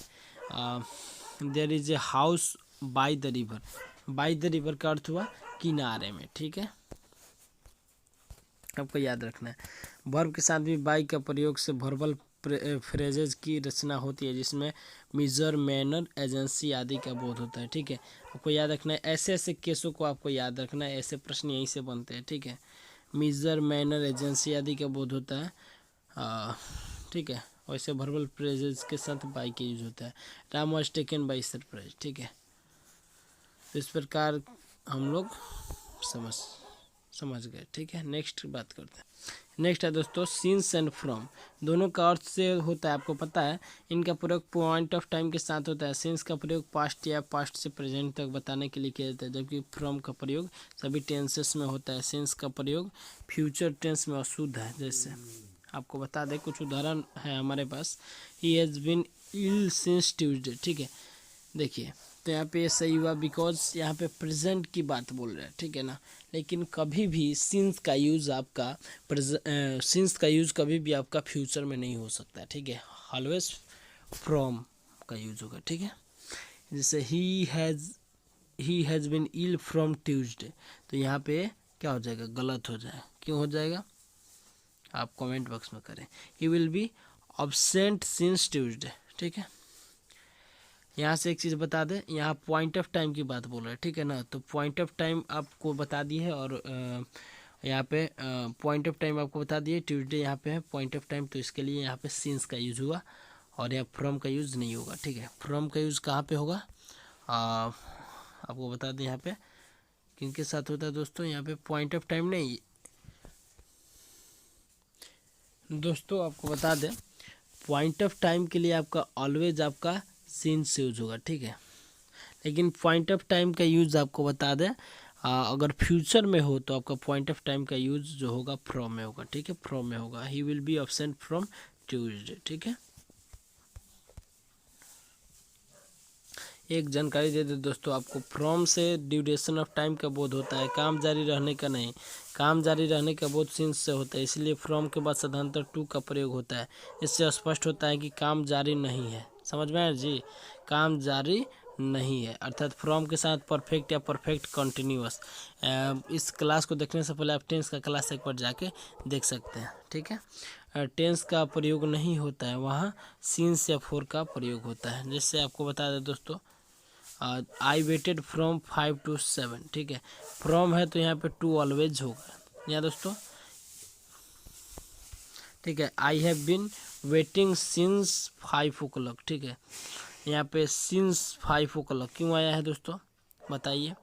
There is a house by the river, by the river का अर्थ हुआ किनारे में, ठीक है। आपको याद रखना है। वर्ब के साथ भी बाय का प्रयोग से वर्बल फ्रेजेज की रचना होती है, जिसमें मेजर, मैनर, एजेंसी आदि का बोध होता है, ठीक है। आपको याद रखना है, ऐसे ऐसे केसों को आपको याद रखना है, ऐसे प्रश्न यहीं से बनते हैं, ठीक है। मेजर, मैनर, एजेंसी आदि का बोध होता है, ठीक है। वैसे वर्बल फ्रेजेस के साथ बाई का यूज होता है। Ram was taken by surprise, ठीक है। तो इस प्रकार हम लोग समझ गए, ठीक है। नेक्स्ट बात करते हैं। नेक्स्ट है दोस्तों सिंस एंड फ्रॉम, दोनों का अर्थ से होता है, आपको पता है। इनका प्रयोग पॉइंट ऑफ टाइम के साथ होता है। सिंस का प्रयोग पास्ट या पास्ट से प्रेजेंट तक बताने के लिए किया जाता है, जबकि फ्रॉम का प्रयोग सभी टेंसेस में होता है। सिंस का प्रयोग फ्यूचर टेंस में अशुद्ध है। जैसे आपको बता दें, कुछ उदाहरण है हमारे पास। He has been ill since Tuesday, ठीक है। देखिए, तो यहाँ पे सही हुआ बिकॉज यहाँ पे प्रेजेंट की बात बोल रहे हैं, ठीक है ना। लेकिन कभी भी सिंस का यूज़ कभी भी आपका फ्यूचर में नहीं हो सकता, ठीक है। ऑलवेज फ्रॉम का यूज होगा, ठीक है। जैसे he has been ill from Tuesday, तो यहाँ पे क्या हो जाएगा, गलत हो जाए। क्यों हो जाएगा, आप कमेंट बॉक्स में करें। He will be absent since Tuesday, ठीक है। यहाँ से एक चीज़ बता दें, यहाँ पॉइंट ऑफ टाइम की बात बोल रहे हैं, ठीक है ना। तो पॉइंट ऑफ टाइम आपको बता दी है, और यहाँ पे पॉइंट ऑफ टाइम आपको बता दिए, ट्यूसडे यहाँ पे है पॉइंट ऑफ टाइम, तो इसके लिए यहाँ पे सिंस का यूज़ हुआ, और यहाँ फ्रॉम का यूज़ नहीं होगा, ठीक है। फ्रॉम का यूज़ कहाँ पे होगा, आपको बता दें यहाँ पे किनके साथ होता है दोस्तों। यहाँ पे पॉइंट ऑफ टाइम नहीं दोस्तों, आपको बता दें पॉइंट ऑफ टाइम के लिए आपका ऑलवेज आपका सिंस यूज होगा, ठीक है। लेकिन पॉइंट ऑफ टाइम का यूज़ आपको बता दें, अगर फ्यूचर में हो तो आपका पॉइंट ऑफ टाइम का यूज़ जो होगा फ्रॉम में होगा, ठीक है। फ्रॉम में होगा, he will be absent from Tuesday, ठीक है। एक जानकारी दे दे दोस्तों आपको, फ्रॉम से ड्यूरेशन ऑफ टाइम का बोध होता है, काम जारी रहने का नहीं। काम जारी रहने का बोध सिंस से होता है, इसलिए फ्रॉम के बाद साधारणतः टू का प्रयोग होता है। इससे स्पष्ट होता है कि काम जारी नहीं है। समझ में आया जी, काम जारी नहीं है, अर्थात फ्रॉम के साथ परफेक्ट या परफेक्ट कंटिन्यूअस। इस क्लास को देखने से पहले आप टेंस का क्लास एक बार जाके देख सकते हैं, ठीक है। टेंस का प्रयोग नहीं होता है, वहाँ सिंस या फॉर का प्रयोग होता है। जैसे आपको बता दें दोस्तों, आई वेटेड फ्रॉम 5 to 7, ठीक है। फ्रॉम है तो यहाँ पे टू ऑलवेज होगा यहाँ दोस्तों, ठीक है। I have been waiting since 5 o'clock, ठीक है। यहाँ पे सिंस 5 o'clock क्यों आया है दोस्तों, बताइए।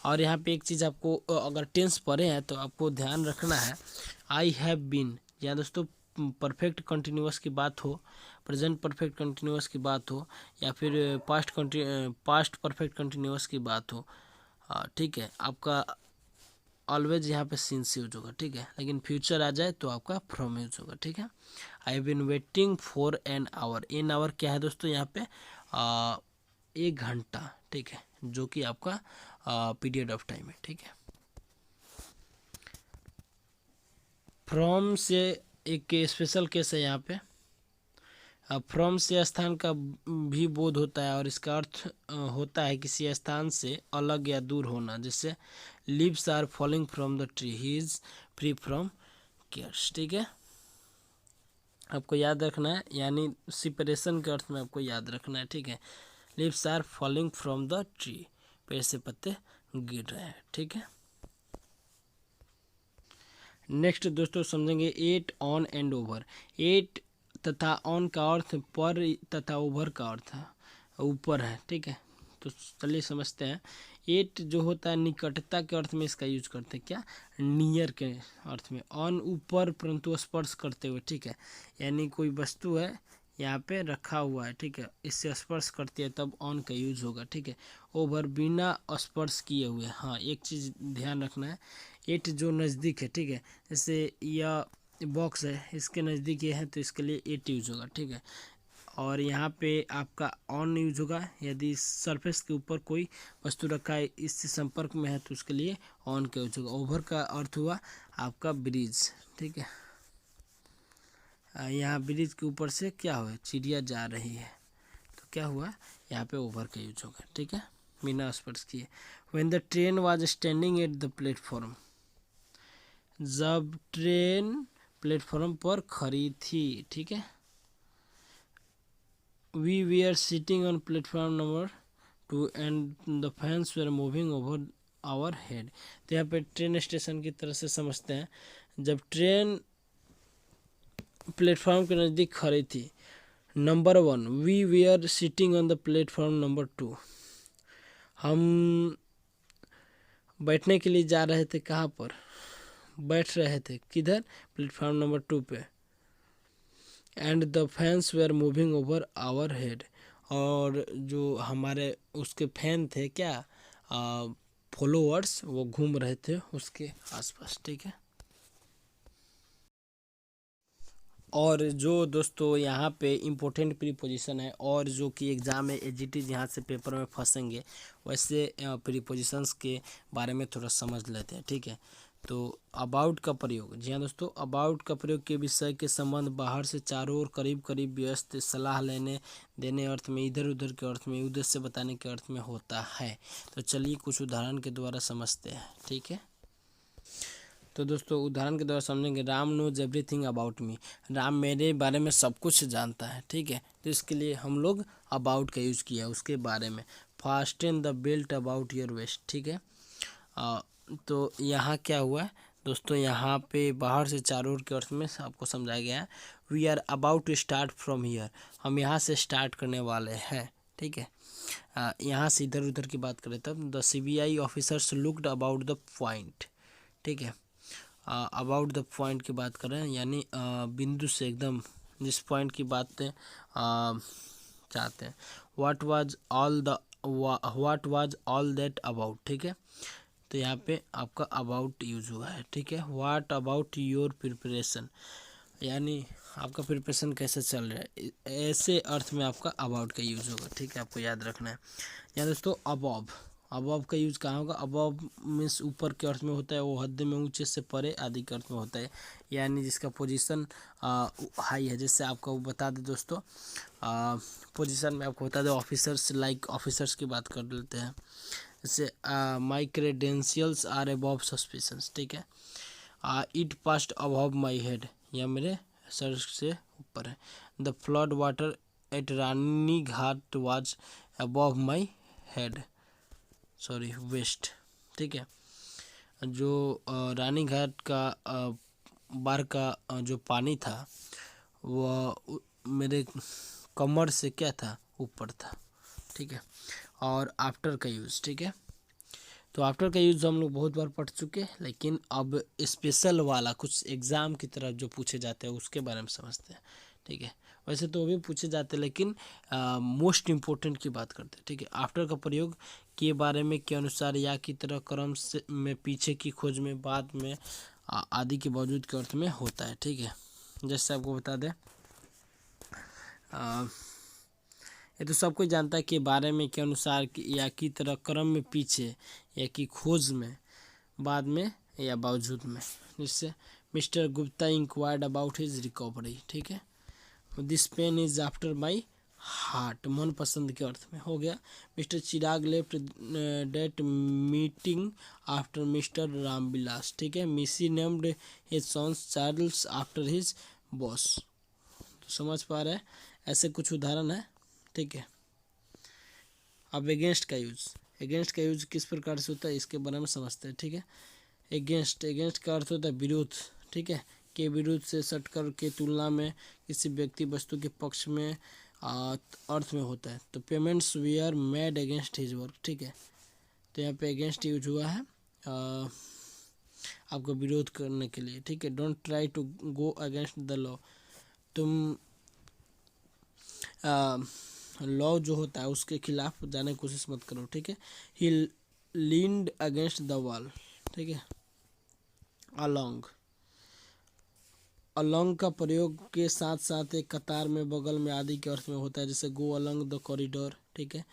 और यहाँ पे एक चीज़ आपको अगर टेंस पढ़े हैं तो आपको ध्यान रखना है, आई हैव बीन या दोस्तों परफेक्ट कंटिन्यूअस की बात हो, प्रेजेंट परफेक्ट कंटिन्यूअस की बात हो, या फिर पास्ट परफेक्ट कंटिन्यूअस की बात हो, ठीक है, आपका ऑलवेज यहाँ पे सिंस यूज होगा, ठीक है। लेकिन फ्यूचर आ जाए तो आपका फ्रॉम यूज होगा, ठीक है। I have been waiting for an hour, an hour क्या है दोस्तों, यहाँ पे 1 घंटा, ठीक है, जो कि आपका पीरियड ऑफ टाइम है, ठीक है। फ्रॉम से एक स्पेशल केस है यहाँ पे, फ्रॉम से स्थान का भी बोध होता है और इसका अर्थ होता है किसी स्थान से अलग या दूर होना। जैसे leaves are falling from the tree, he is free from cares, ठीक है। आपको याद रखना है, यानी सिपरेशन के अर्थ में आपको याद रखना है, ठीक है। Leaves are falling from the tree, पेड़ से पत्ते गिर रहे हैं, ठीक है। नेक्स्ट दोस्तों समझेंगे at, on and over. At तथा ऑन का अर्थ पर तथा ओवर का अर्थ ऊपर है, ठीक है। तो चलिए समझते हैं। एट जो होता है निकटता के अर्थ में इसका यूज करते हैं, क्या, नियर के अर्थ में। ऑन ऊपर परंतु स्पर्श करते हुए, ठीक है, यानी कोई वस्तु है यहाँ पे रखा हुआ है, ठीक है, इससे स्पर्श करती है तब ऑन का यूज होगा, ठीक है। ओवर बिना स्पर्श किए हुए। हाँ, एक चीज़ ध्यान रखना है, एट जो नज़दीक है, ठीक है, जैसे यह बॉक्स है इसके नज़दीक ये है तो इसके लिए एट यूज होगा, ठीक है। और यहाँ पे आपका ऑन यूज होगा यदि सरफेस के ऊपर कोई वस्तु रखा है इससे संपर्क में है तो उसके लिए ऑन का यूज होगा। ओवर का अर्थ हुआ आपका ब्रिज, ठीक है। यहाँ ब्रिज के ऊपर से क्या हुआ, चिड़िया जा रही है तो क्या हुआ, यहाँ पे ओवर का यूज होगा, ठीक है, बिना स्पर्श किए। When the train was standing at the platform, जब ट्रेन प्लेटफॉर्म पर खड़ी थी, ठीक है। We we are sitting on platform number 2 and the fans were moving over our head. तो यहाँ पे ट्रेन स्टेशन की तरह से समझते हैं, जब ट्रेन प्लेटफॉर्म के नज़दीक खड़ी थी। Number 1, we we are sitting on the platform number 2, हम बैठने के लिए जा रहे थे, कहाँ पर बैठ रहे थे, किधर, प्लेटफॉर्म नंबर 2 पे। And the fans were moving over our head, और जो हमारे उसके फैन थे क्या, फॉलोअर्स, वो घूम रहे थे उसके आसपास, ठीक है। और जो दोस्तों यहाँ पे इम्पोर्टेंट प्रीपोजिशन है और जो कि एग्ज़ाम में एजीटी यहाँ से पेपर में फंसेंगे, वैसे प्रीपोजिशंस के बारे में थोड़ा समझ लेते हैं, ठीक है। तो अबाउट का प्रयोग, जी हाँ दोस्तों, अबाउट का प्रयोग के विषय के संबंध, बाहर से, चारों ओर, करीब करीब, व्यस्त, सलाह लेने देने अर्थ में, इधर उधर के अर्थ में, उद्देश्य बताने के अर्थ में होता है। तो चलिए कुछ उदाहरण के द्वारा समझते हैं, ठीक है। तो दोस्तों उदाहरण के द्वारा समझेंगे, Ram knows everything about me, Ram मेरे बारे में सब कुछ जानता है, ठीक है। तो इसके लिए हम लोग अबाउट का यूज़ किया उसके बारे में। Fasten the belt about your waist, ठीक है। तो यहाँ क्या हुआ है दोस्तों, यहाँ पे बाहर से, चारों ओर के अर्थ में आपको समझाया गया है। We are about to start from here, हम यहाँ से स्टार्ट करने वाले हैं, ठीक है। यहाँ से इधर उधर की बात करें तब the CBI officers looked about the point, ठीक है। अबाउट द पॉइंट की बात कर रहे हैं, यानी बिंदु से एकदम, जिस पॉइंट की बात चाहते हैं। What was all that about, ठीक है। तो यहाँ पे आपका अबाउट यूज हुआ है, ठीक है। व्हाट अबाउट योर प्रिपरेशन, यानी आपका प्रिपरेशन कैसे चल रहा है, ऐसे अर्थ में आपका अबाउट का यूज होगा, ठीक है, आपको याद रखना है। यहाँ दोस्तों अबव, अबव का यूज कहाँ होगा, अबव मीन्स ऊपर के अर्थ में होता है, वो हद में, ऊंचे से परे आदि के अर्थ में होता है, यानी जिसका पोजीशन हाई है। जैसे आपको वो बता दें दोस्तों, पोजीशन में आपको बता दें, ऑफिसर्स, लाइक ऑफिसर्स की बात कर लेते हैं। जैसे my credentials are above suspicions, ठीक है। It passed above my head, या मेरे सर से ऊपर है। The flood water at Rani Ghat was above my head, sorry waist, ठीक है। जो रानी घाट का बाढ़ का जो पानी था वह मेरे कमर से क्या था, ऊपर था, ठीक है। और आफ्टर का यूज़, ठीक है। तो आफ्टर का यूज़ हम लोग बहुत बार पढ़ चुके हैं, लेकिन अब स्पेशल वाला कुछ एग्ज़ाम की तरफ जो पूछे जाते हैं उसके बारे में समझते हैं, ठीक है। वैसे तो वो भी पूछे जाते हैं, लेकिन मोस्ट इम्पोर्टेंट की बात करते हैं, ठीक है। आफ्टर का प्रयोग के बारे में के अनुसार या की तरह क्रम से में पीछे की खोज में बाद में आदि के बावजूद के अर्थ में होता है, ठीक है। जैसे आपको बता दें, ये तो सब कोई जानता है कि बारे में के अनुसार या की तरह क्रम में पीछे या की खोज में बाद में या बावजूद में। जिससे mister Gupta enquired about his recovery, ठीक है। This pen is after my heart, मन पसंद के अर्थ में हो गया। Mister Chirag left that meeting after mister Ramvilas, ठीक है। Missy named his sons Charles after his boss. तो समझ पा रहे हैं, ऐसे कुछ उदाहरण है, ठीक है। अब एगेंस्ट का यूज, एगेंस्ट का यूज किस प्रकार से होता है इसके बारे में समझते हैं, ठीक है। एगेंस्ट का अर्थ होता है विरोध, ठीक है। के विरुद्ध से सटकर के तुलना में किसी व्यक्ति वस्तु के पक्ष में अर्थ में होता है। तो payments we are made against his work, ठीक है। तो यहाँ पे अगेंस्ट यूज हुआ है आपको विरोध करने के लिए, ठीक है। Don't try to go against the law, तुम लॉ जो होता है उसके खिलाफ जाने की कोशिश मत करो, ठीक है। ही लीन्ड अगेंस्ट द वॉल, ठीक है। अलोंग, अलोंग का प्रयोग के साथ साथ एक कतार में, बगल में आदि के अर्थ में होता है। जैसे गो अलोंग द कॉरिडोर, ठीक है।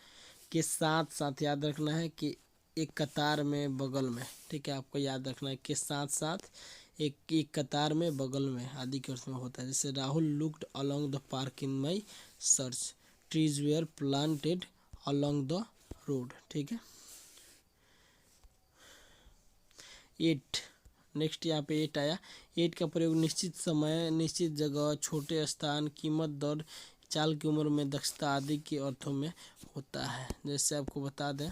के साथ साथ याद रखना है कि एक कतार में, बगल में, ठीक है। आपको याद रखना है के साथ साथ एक कतार में, बगल में आदि के अर्थ में होता है। जैसे Rahul looked along the park in my search, trees where planted along the road, ठीक है। 8 नेक्स्ट यहाँ पे 8 आया। 8 का प्रयोग निश्चित समय, निश्चित जगह, छोटे स्थान, कीमत, दर, चाल की उम्र में दक्षता आदि के अर्थों में होता है। जैसे आपको बता दें,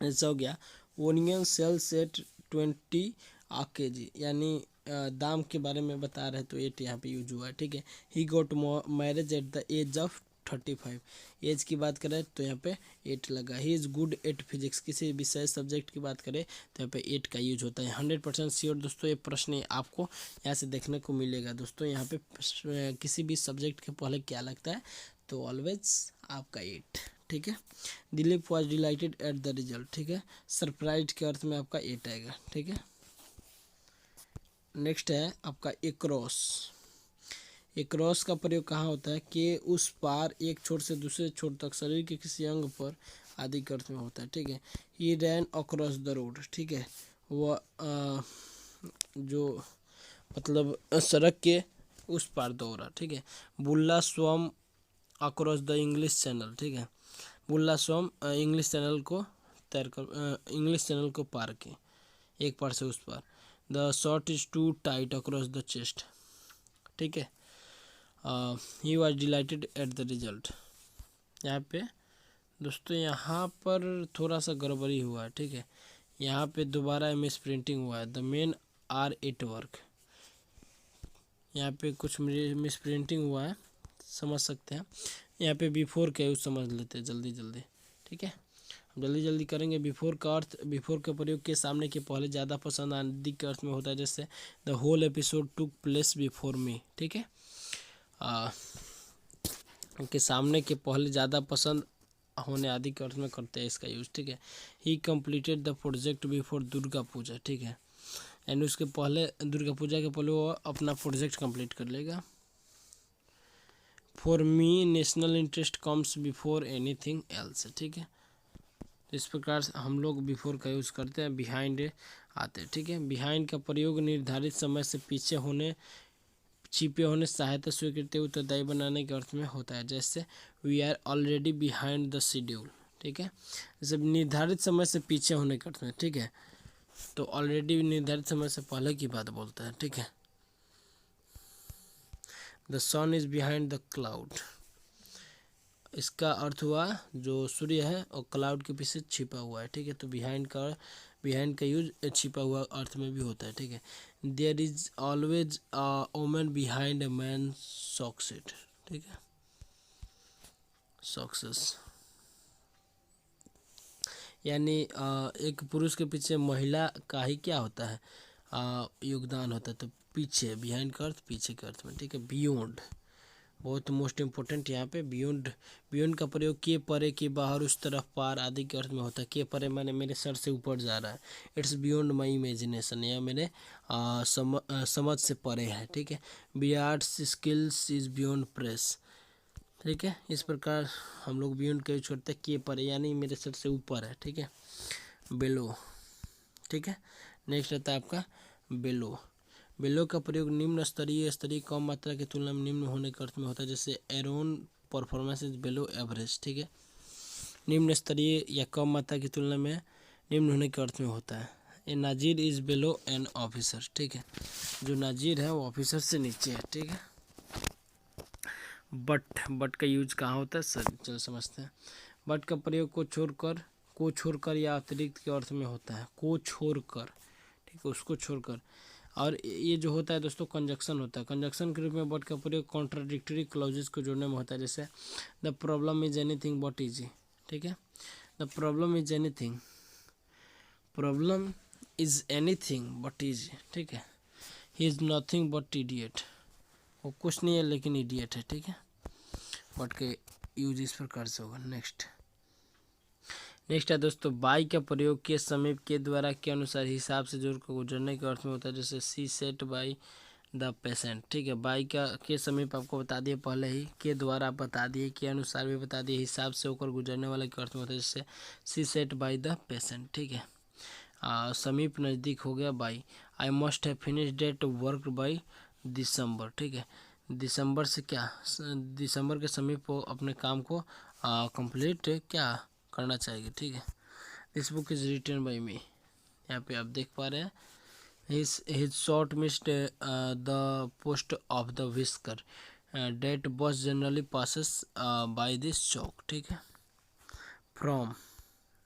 ऐसा हो गया ओनियन सेल्स एट 20 kg, यानी दाम के बारे में बता रहे, तो 8 यहाँ पे यूज हुआ है, ठीक है। He got marriage at the age of 35, age की बात करें तो यहाँ पे 8 लगा। He is good at physics, किसी विषय सब्जेक्ट की बात करें तो यहाँ पे 8 का यूज होता है। 100% श्योर दोस्तों ये प्रश्न आपको यहाँ से देखने को मिलेगा। दोस्तों यहाँ पे किसी भी सब्जेक्ट के पहले क्या लगता है, तो ऑलवेज आपका 8, ठीक है। Dilip was delighted at the result, ठीक है। सरप्राइज के अर्थ में आपका 8 आएगा, ठीक है। नेक्स्ट है आपका एक्रॉस। एक्रॉस का प्रयोग कहाँ होता है, कि उस पार, एक छोर से दूसरे छोर तक, शरीर के किसी अंग पर आदि के अर्थ में होता है, ठीक है। ही रैन अक्रॉस द रोड, ठीक है। वह जो मतलब सड़क के उस पार दौड़ा, ठीक है। बुल्ला स्वम अक्रॉस द इंग्लिश चैनल, ठीक है। बुल्ला स्वम इंग्लिश चैनल को तैर कर, इंग्लिश चैनल को पार किए, एक पार से उस पार। The short is too tight across the chest, ठीक है। He was delighted at the result. यहाँ पे दोस्तों यहाँ पर थोड़ा सा गड़बड़ी हुआ है, ठीक है। यहाँ पे दोबारा मिस प्रिंटिंग हुआ है। The men are at work, यहाँ पे कुछ मिस प्रिंटिंग हुआ है, समझ सकते हैं। यहाँ पे बिफोर का यूज समझ लेते हैं जल्दी जल्दी, ठीक है। जल्दी जल्दी करेंगे। बिफोर का अर्थ, बिफोर का प्रयोग के सामने के पहले ज़्यादा पसंद आदि के अर्थ में होता है। जैसे the whole episode took place before me, ठीक है। के सामने के पहले ज़्यादा पसंद होने आदि के अर्थ में करते हैं इसका यूज, ठीक है। He completed the project before Durga Puja, ठीक है। यानी उसके पहले, दुर्गा पूजा के पहले वो अपना प्रोजेक्ट कंप्लीट कर लेगा। For me national interest comes before anything else, ठीक है। इस प्रकार से हम लोग बिफोर का यूज़ करते हैं। बिहाइंड आते हैं, ठीक है। बिहाइंड का प्रयोग निर्धारित समय से पीछे होने, छिपे होने, सहायता, स्वीकृति, उत्तरदायी बनाने के अर्थ में होता है। जैसे we are already behind the schedule, ठीक है। जैसे निर्धारित समय से पीछे होने के अर्थ में, ठीक है। तो ऑलरेडी निर्धारित समय से पहले की बात बोलता है, ठीक है। The sun is behind the cloud, इसका अर्थ हुआ जो सूर्य है और क्लाउड के पीछे छिपा हुआ है, ठीक है। तो बिहाइंड का यूज छिपा हुआ अर्थ में भी होता है, ठीक है। There is always a woman behind a man success, ठीक है, सक्सेस यानी एक पुरुष के पीछे महिला का ही क्या होता है, योगदान होता है। तो पीछे, बिहाइंड का अर्थ पीछे के अर्थ में, ठीक है। बियॉन्ड बहुत मोस्ट इम्पोर्टेंट यहाँ पे, बियॉन्ड, बियॉन्ड का प्रयोग के परे, के बाहर, उस तरफ, पार आदि के अर्थ में होता है। के परे माने मेरे सर से ऊपर जा रहा है, इट्स बियॉन्ड माई इमेजिनेशन, या मेरे समझ से परे है, ठीक है। Beyond skills is beyond press, ठीक है। इस प्रकार हम लोग बियॉन्ड का यूज करते हैं, के परे यानी मेरे सर से ऊपर है, ठीक है। बेलो, ठीक है। नेक्स्ट रहता है आपका बेलो। बेलो का प्रयोग निम्न स्तरीय, स्तरीय कम मात्रा की तुलना में निम्न होने के अर्थ में होता है, जैसे Aaron performance is below average, ठीक है। निम्न स्तरीय या कम मात्रा की तुलना में निम्न होने के अर्थ में होता है। ए नाजीर इज बेलो एन ऑफिसर, ठीक है। जो नाजीर है वो ऑफिसर से नीचे है, ठीक है। बट का यूज कहाँ होता है सर, चलो समझते हैं। बट का प्रयोग को छोड़कर या अतिरिक्त के अर्थ में होता है, को छोड़कर, ठीक है, उसको छोड़कर। और ये जो होता है दोस्तों कंजक्शन होता है, कंजक्शन के रूप में बट का प्रयोग कॉन्ट्राडिक्टरी क्लॉजेस को जोड़ने में होता है, जैसे the problem is anything but easy, ठीक है। The problem is anything, problem is anything but easy, ठीक है। He is nothing but idiot, वो कुछ नहीं है लेकिन इडियट है, ठीक है। बट के यूज इस प्रकार से होगा। नेक्स्ट है दोस्तों बाई का प्रयोग के समीप के द्वारा के अनुसार हिसाब से जोड़कर गुजरने के अर्थ में होता है, जैसे she set by the patient, ठीक है। बाई का के समीप आपको बता दिए पहले ही, के द्वारा बता दिए, के अनुसार भी बता दिए, हिसाब से होकर गुजरने वाले के अर्थ में होता है, जैसे she set by the patient, ठीक है। समीप नज़दीक हो गया by. I must have finish that work by December, ठीक है। दिसंबर से क्या, दिसंबर के समीप वो अपने काम को कंप्लीट क्या करना चाहिए, ठीक है। This book is written by me, यहाँ पे आप देख पा रहे हैं। His short missed the post of the whisker that bus generally passes by this chowk, ठीक है। फ्रॉम,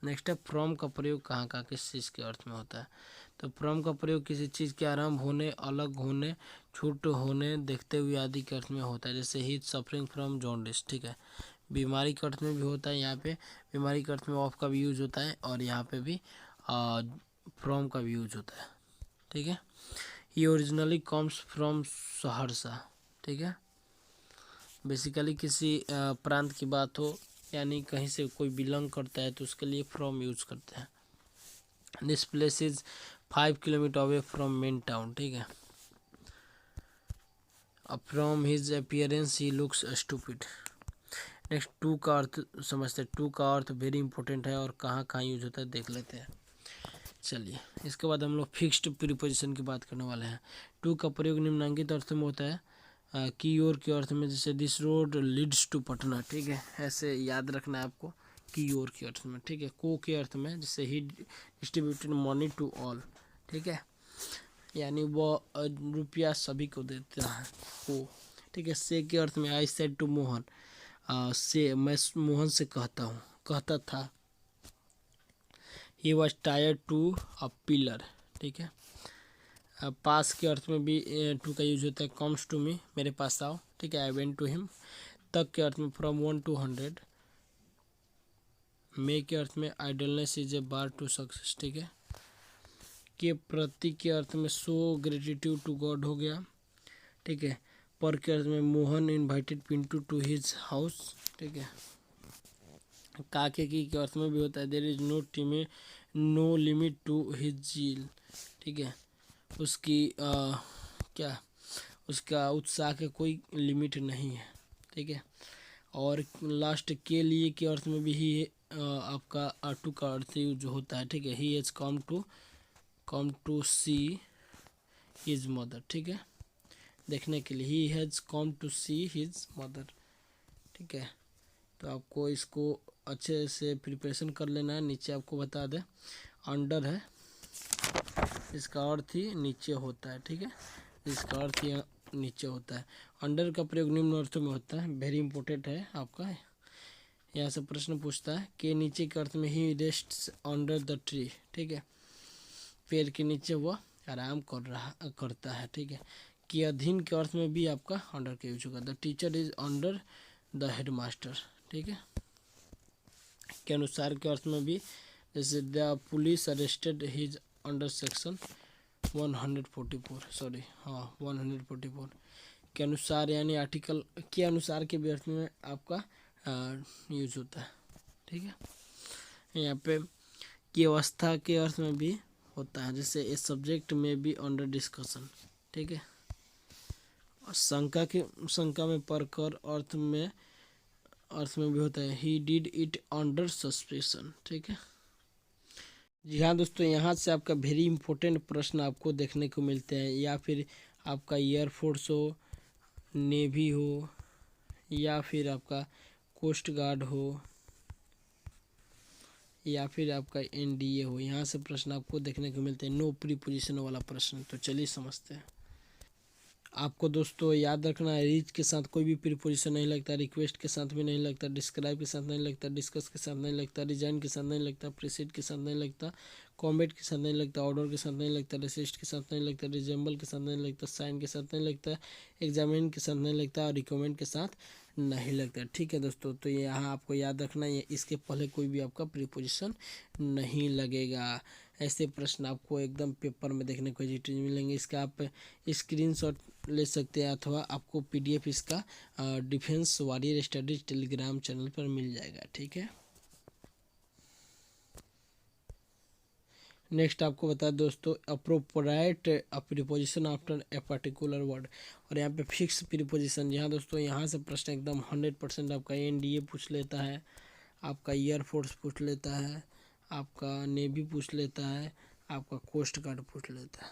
नेक्स्ट है फ्रॉम का प्रयोग कहाँ कहाँ किस चीज़ के अर्थ में होता है, तो फ्रॉम का प्रयोग किसी चीज़ के आरंभ होने, अलग होने, छूट होने, देखते हुए आदि के अर्थ में होता है, जैसे ही सफरिंग फ्रॉम जॉन्डिस, ठीक है। बीमारी के अर्थ में भी होता है, यहाँ पे बीमारी के अर्थ में ऑफ का भी यूज होता है, और यहाँ पे भी फ्रॉम का भी यूज होता है, ठीक है। ही ओरिजिनली कम्स फ्रॉम सहरसा, ठीक है। बेसिकली किसी प्रांत की बात हो, यानी कहीं से कोई बिलोंग करता है तो उसके लिए फ्रॉम यूज करते हैं। This place is 5 kilometre away from main town, ठीक है। From his appearance he looks stupid. Next to का अर्थ समझते हैं, टू का अर्थ वेरी इंपॉर्टेंट है और कहाँ कहाँ यूज होता है देख लेते हैं। चलिए इसके बाद हम लोग फिक्स्ड प्रीपोजिशन की बात करने वाले हैं। टू का प्रयोग निम्नलिखित अर्थ में होता है, की ओर के अर्थ में, जैसे this road leads to Patna, ठीक है। ऐसे याद रखना है आपको, की ओर के अर्थ में, ठीक है। को के अर्थ में, जैसे ही डिस्ट्रीब्यूटेड मनी टू ऑल, ठीक है, यानी वो रुपया सभी को देता है को, ठीक है। से के अर्थ में आई सेड टू मोहन, से मैं मोहन से कहता था। He was tired to a pillar, ठीक है। पास के अर्थ में भी टू का यूज होता है, कम्स टू मी, मेरे पास आओ, ठीक है। I went to him. तक के अर्थ में फ्रॉम 1 to 100। मे के अर्थ में idleness is a bar to success, ठीक है। के प्रति के अर्थ में शो ग्रेटिट्यूड टू गॉड हो गया, ठीक है। पर के अर्थ में Mohan invited Pintu to his house, ठीक है। काके की के अर्थ में भी होता है, there is no limit to his zeal, ठीक है। उसकी क्या, उसका उत्साह के कोई लिमिट नहीं है, ठीक है। और लास्ट के लिए के अर्थ में भी ही आपका टू का अर्थ जो होता है, ठीक है। He has come to see his mother, ठीक है, देखने के लिए। He has come to see his mother, ठीक है। तो आपको इसको अच्छे से प्रिपरेशन कर लेना है। नीचे आपको बता दें अंडर है, इसका अर्थ ही नीचे होता है, ठीक है। इसका अर्थ नीचे होता है। अंडर का प्रयोग निम्न अर्थों में होता है, वेरी इंपॉर्टेंट है आपका। यहाँ से प्रश्न पूछता है कि नीचे के अर्थ में ही रेस्ट्स अंडर द ट्री, ठीक है, पेड़ के नीचे वह आराम करता है, ठीक है। कि अधीन के अर्थ में भी आपका अंडर का यूज होगा, the teacher is under the head master, ठीक है। के अनुसार के अर्थ में भी, जैसे the police arrested his under section 144, sorry हाँ 144 के अनुसार, यानी आर्टिकल के अनुसार के भी अर्थ में आपका यूज होता है, ठीक है। यहाँ पे की अवस्था के अर्थ में भी होता है, जैसे इस सब्जेक्ट में भी अंडर डिस्कशन, ठीक है। और शंका में परकर अर्थ में भी होता है, he did it under suspension, ठीक है। जी हाँ दोस्तों, यहाँ से आपका वेरी इंपॉर्टेंट प्रश्न आपको देखने को मिलते हैं, या फिर आपका एयरफोर्स हो, नेवी हो, या फिर आपका कोस्ट गार्ड हो, या फिर आपका एनडीए हो। यहाँ से प्रश्न आपको देखने को मिलते हैं, नो प्रीपोजिशन वाला प्रश्न। तो चलिए समझते हैं। आपको दोस्तों याद रखना है, रीच के साथ कोई भी प्रीपोजिशन नहीं लगता, रिक्वेस्ट के साथ भी नहीं लगता, डिस्क्राइब के साथ नहीं लगता, डिस्कस के साथ नहीं लगता, रिजाइन के साथ नहीं लगता, प्रीसीड के साथ नहीं लगता, कॉमेंट के साथ नहीं लगता, ऑर्डर के साथ नहीं लगता, रेसिस्ट के साथ नहीं लगता, रिजेंबल के साथ नहीं लगता, साइन के साथ नहीं लगता, एग्जामिन के साथ नहीं लगता, और रिकमेंड के साथ नहीं लगता, ठीक है दोस्तों। तो यहाँ आपको याद रखना है, इसके पहले कोई भी आपका प्रीपोजिशन नहीं लगेगा। ऐसे प्रश्न आपको एकदम पेपर में देखने को जी मिलेंगे। इसका आप स्क्रीनशॉट ले सकते हैं, अथवा आपको पीडीएफ इसका defence warrior studies Telegram channel पर मिल जाएगा, ठीक है। नेक्स्ट आपको बता दोस्तों, appropriate preposition after a particular word, और यहाँ पे फिक्स प्रीपोजिशन। यहाँ दोस्तों यहाँ से प्रश्न एकदम 100% आपका एनडीए पूछ लेता है, आपका एयरफोर्स पूछ लेता है, आपका नेवी पूछ लेता है, आपका कोस्ट गार्ड पूछ लेता है।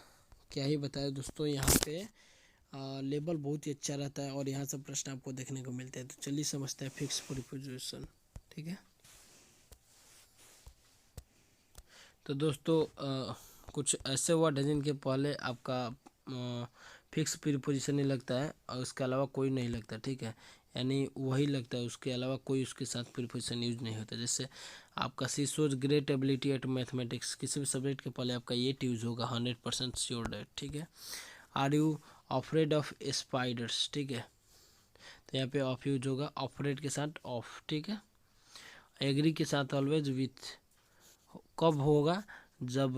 क्या ही बताए दोस्तों, यहाँ पे लेवल बहुत ही अच्छा रहता है, और यहाँ से प्रश्न आपको देखने को मिलते हैं। तो चलिए समझते हैं फिक्स प्रीपोजिशन, ठीक है। तो दोस्तों कुछ ऐसे वर्ड हैं जिनके पहले आपका फिक्स प्रीपोजिशन ही लगता है, और उसके अलावा कोई नहीं लगता, ठीक है। यानी वही लगता है, उसके अलावा कोई उसके साथ प्रीपोजिशन यूज नहीं होता। जैसे आपका she shows great ability at mathematics, किसी भी सब्जेक्ट के पहले आपका ये यूज होगा, 100% श्योर डेट, ठीक है। Are you afraid of spiders, ठीक है, तो यहाँ पे ऑफ यूज होगा, अफ्रेड के साथ ऑफ, ठीक है। एग्री के साथ ऑलवेज विथ कब होगा, जब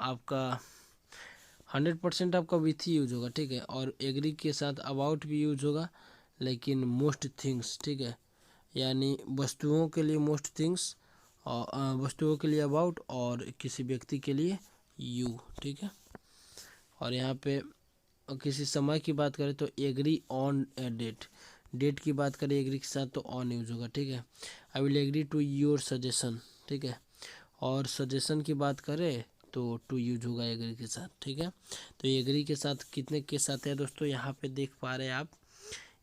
आपका 100% आपका विथ ही यूज होगा, ठीक है। और एग्री के साथ अबाउट भी यूज होगा, लेकिन मोस्ट थिंग्स, ठीक है, यानी वस्तुओं के लिए मोस्ट थिंग्स, और वस्तुओं के लिए अबाउट, और किसी व्यक्ति के लिए यू, ठीक है। और यहाँ पे किसी समय की बात करें तो agree on a date, date की बात करें एग्री के साथ तो ऑन यूज होगा, ठीक है। I will agree to your suggestion, ठीक है। और सजेशन की बात करें तो टू यूज होगा एग्री के साथ, ठीक है। तो एग्री के साथ कितने के साथ है दोस्तों, यहाँ पे देख पा रहे हैं आप,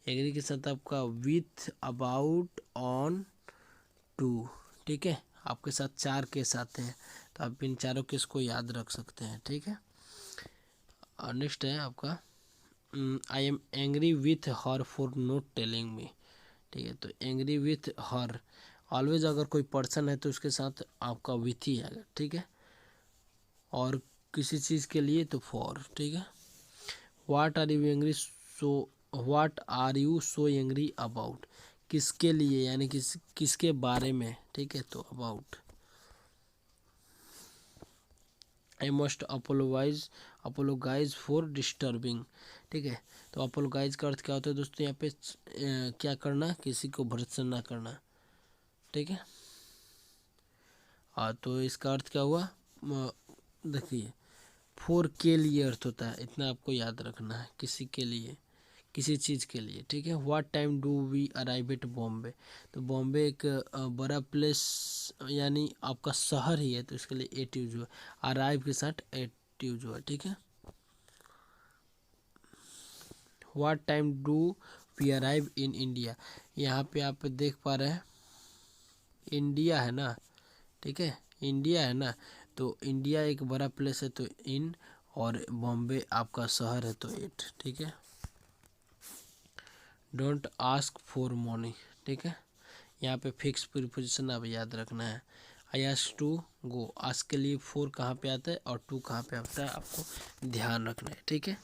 एग्री के साथ आपका विथ, अबाउट, ऑन, टू, ठीक है। आपके साथ 4 केस आते हैं, तो आप इन चारों केस को याद रख सकते हैं, ठीक है। और नेक्स्ट है आपका, I am angry with her for not telling me, ठीक है। तो एंग्री विथ हर, ऑलवेज अगर कोई पर्सन है तो उसके साथ आपका विथ ही आएगा, ठीक है। और किसी चीज़ के लिए तो फॉर, ठीक है। What are you angry so, what are you so angry about, किसके लिए, यानी किसके बारे में, ठीक है, तो about. I must apologise for disturbing, ठीक है। तो अपोलोगाइज का अर्थ क्या होता है दोस्तों, यहाँ पे क्या करना, किसी को भर्त्सना ना करना, ठीक है। तो इसका अर्थ क्या हुआ, देखिए फॉर के लिए अर्थ होता है, इतना आपको याद रखना है, किसी के लिए, किसी चीज़ के लिए, ठीक है। What time do we arrive at Bombay, तो बॉम्बे एक बड़ा प्लेस यानी आपका शहर ही है, तो इसके लिए एट यूज हुआ, अराइव के साथ एट यूज हुआ, ठीक है। What time do we arrive in India, यहाँ पे आप देख पा रहे हैं इंडिया है ना, ठीक है, इंडिया है ना, तो इंडिया एक बड़ा प्लेस है तो इन, और बॉम्बे आपका शहर है तो एट, ठीक है। डोंट आस्क फॉर मनी, ठीक है। यहाँ पे फिक्स प्रीपोजिशन अब याद रखना है। I ask to go, ask के लिए फोर कहाँ पे आता है और टू कहाँ पे आता है, आपको ध्यान रखना है, ठीक है।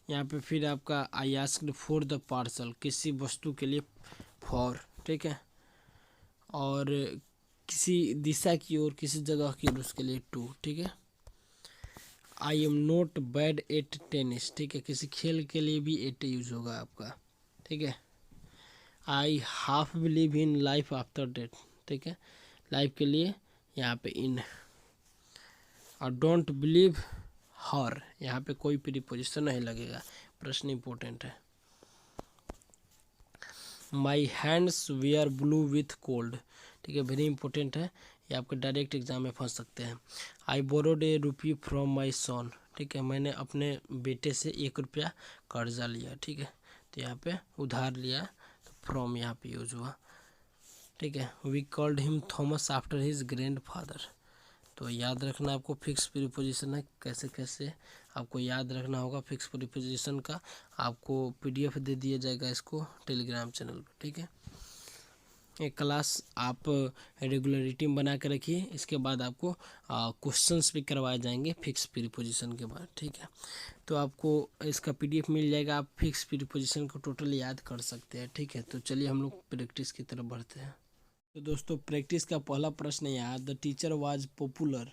यहाँ पे फिर आपका I asked for the parcel, किसी वस्तु के लिए फॉर, ठीक है। और किसी दिशा की ओर, किसी जगह की ओर, उसके लिए टू, ठीक है। I am not bad at tennis, ठीक है, किसी खेल के लिए भी एट यूज होगा आपका, ठीक है। I half believe in life after death, ठीक है, लाइफ के लिए यहाँ पे इन। और डोंट बिलीव हर, यहाँ पे कोई प्रीपोजिशन नहीं लगेगा, प्रश्न इंपॉर्टेंट है। My hands we are blue with cold, ठीक है, वेरी इंपॉर्टेंट है, ये आपके डायरेक्ट एग्जाम में फंस सकते हैं। I borrowed A rupee from my सन, ठीक है, मैंने अपने बेटे से 1 रुपया कर्जा लिया, ठीक है, तो यहाँ पे उधार लिया, तो फ्रॉम यहाँ पे यूज हुआ, ठीक है। We called him Thomas after his grandfather, तो याद रखना आपको फिक्स प्रीपोजिशन है, कैसे कैसे आपको याद रखना होगा फिक्स प्रीपोजिशन का। आपको पीडीएफ दे दिया जाएगा इसको टेलीग्राम चैनल पर, ठीक है। एक क्लास आप रेगुलरिटी में बना के रखिए, इसके बाद आपको क्वेश्चंस भी करवाए जाएंगे फिक्स प्रीपोजिशन के बाद, ठीक है। तो आपको इसका पीडीएफ मिल जाएगा, आप फिक्स प्रीपोजिशन को टोटल याद कर सकते हैं, ठीक है। तो चलिए हम लोग प्रैक्टिस की तरफ बढ़ते हैं। तो दोस्तों प्रैक्टिस का पहला प्रश्न यहाँ, द टीचर वाज पॉपुलर,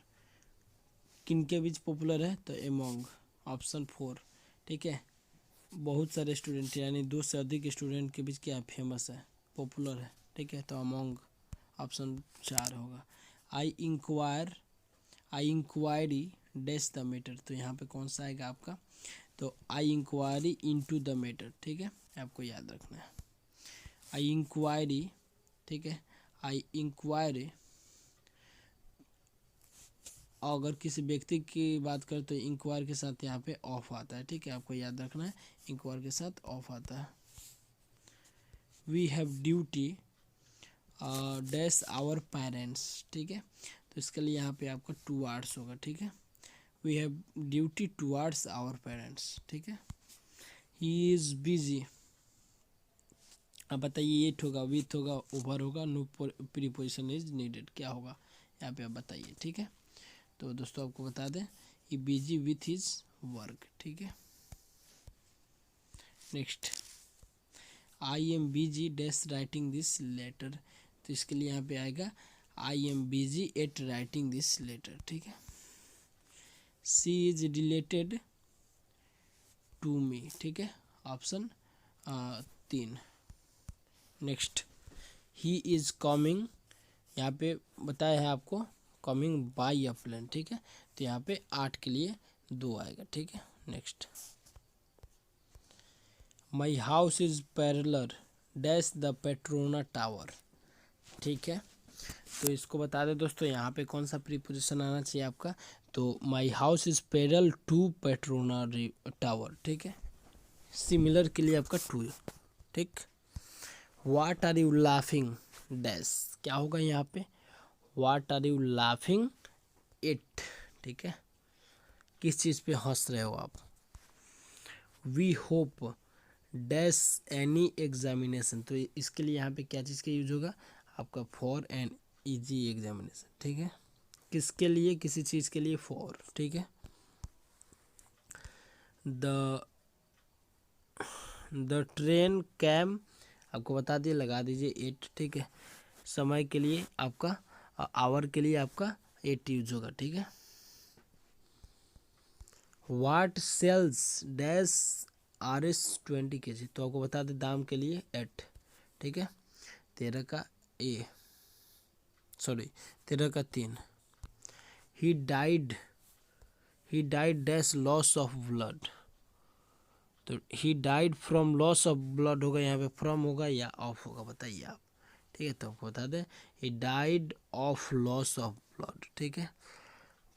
किन के बीच पॉपुलर है, तो एमोंग, ऑप्शन 4, ठीक है, बहुत सारे स्टूडेंट यानी 2 से अधिक स्टूडेंट के बीच क्या फेमस है, पॉपुलर है, ठीक है, तो अमोंग ऑप्शन 4 होगा। आई इंक्वायरी डैश द मैटर, तो यहाँ पे कौन सा आएगा आपका, तो आई इंक्वायरी इनटू द मैटर, ठीक है, आपको याद रखना है। आई इंक्वायरी, ठीक है, आई इंक्वायरी, अगर किसी व्यक्ति की बात करें तो इंक्वायर के साथ यहाँ पे ऑफ आता है, ठीक है, आपको याद रखना है, इंक्वायर के साथ ऑफ आता है। We have duty dash our parents, ठीक है, तो इसके लिए यहाँ पे आपका 2 वर्ड्स होगा, ठीक है। We have duty towards our parents, ठीक है। ही इज़ बिजी, अब बताइए एट होगा, विथ होगा, ओवर होगा, नो प्रीपोजिशन इज नीडेड, क्या होगा यहाँ पे आप बताइए, ठीक है। तो दोस्तों आपको बता दें ये बिजी विथ हिज वर्क, ठीक है। Next, I am busy dash writing this letter, तो इसके लिए यहाँ पे आएगा I am busy at writing this letter, ठीक है। She is related to me, ठीक है, option 3। Next, he is coming, यहाँ पे बताया है आपको कमिंग बाई अ प्लेन, ठीक है, तो यहाँ पे 8 के लिए 2 आएगा, ठीक है। Next, my house is parallel dash the Petrona tower, ठीक है, तो इसको बता दें दोस्तों यहाँ पे कौन सा प्रीपोजिशन आना चाहिए आपका, तो my house is parallel to Petrona tower, ठीक है, सिमिलर के लिए आपका 2, ठीक। What are you laughing dash, क्या होगा यहाँ पे, what are you laughing it, ठीक है, किस चीज़ पे हंस रहे हो आप। We hope dash any examination, तो इसके लिए यहाँ पे क्या चीज़ का यूज होगा आपका, फॉर एन इजी एग्जामिनेशन, ठीक है, किसके लिए, किसी चीज़ के लिए, फॉर, ठीक है। द ट्रेन कैम, आपको बता दिए, लगा दीजिए 8, ठीक है, समय के लिए आपका, आवर के लिए आपका 8 यूज होगा, ठीक है। वाट सेल्स डैश RS20 kg, तो आपको बता दें दाम के लिए 8, ठीक है, 13 का 3। He died dash loss of blood, तो he died from loss of blood होगा, यहाँ पे फ्रॉम होगा या ऑफ होगा, बताइए आप, ठीक है, तो आपको बता दें he died of loss of blood, ठीक है,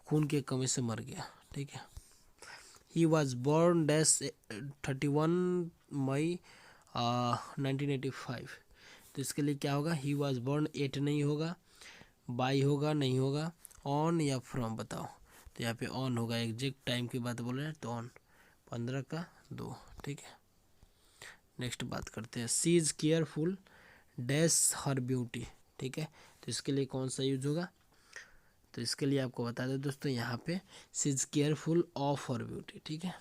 खून की कमी से मर गया, ठीक है। ही वॉज बोर्न डैश 31 मई 1985, तो इसके लिए क्या होगा, ही वॉज बोर्न 8 नहीं होगा, बाई होगा, नहीं होगा, ऑन या फ्रॉम बताओ, तो यहाँ पे ऑन होगा, एग्जैक्ट टाइम की बात बोल रहे हैं, तो ऑन 15 का 2, ठीक है। नेक्स्ट बात करते हैं, she is careful dash her beauty, ठीक है। तो इसके लिए कौन सा यूज होगा, तो इसके लिए आपको बता दें दोस्तों, यहाँ पे she is careful of her beauty, ठीक है।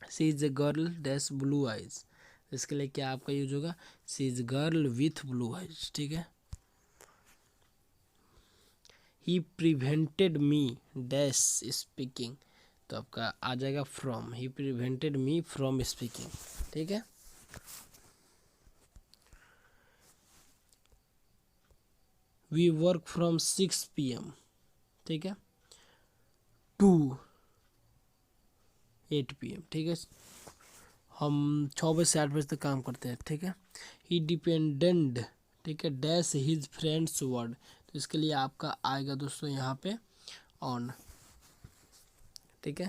She is a girl dash blue eyes, इसके लिए क्या आपका यूज होगा, she is girl with blue eyes, ठीक है। He prevented me dash speaking, तो आपका आ जाएगा from, he prevented me from speaking, ठीक है। वी वर्क फ्रॉम 6 PM, ठीक है, टू 8 PM, ठीक है। हम 6 बजे से 8 बजे तक काम करते हैं, ठीक है। ही डिपेंडेंट, ठीक है, डैश हिज फ्रेंड्स वर्ड, तो इसके लिए आपका आएगा दोस्तों यहाँ पे ऑन, ठीक है।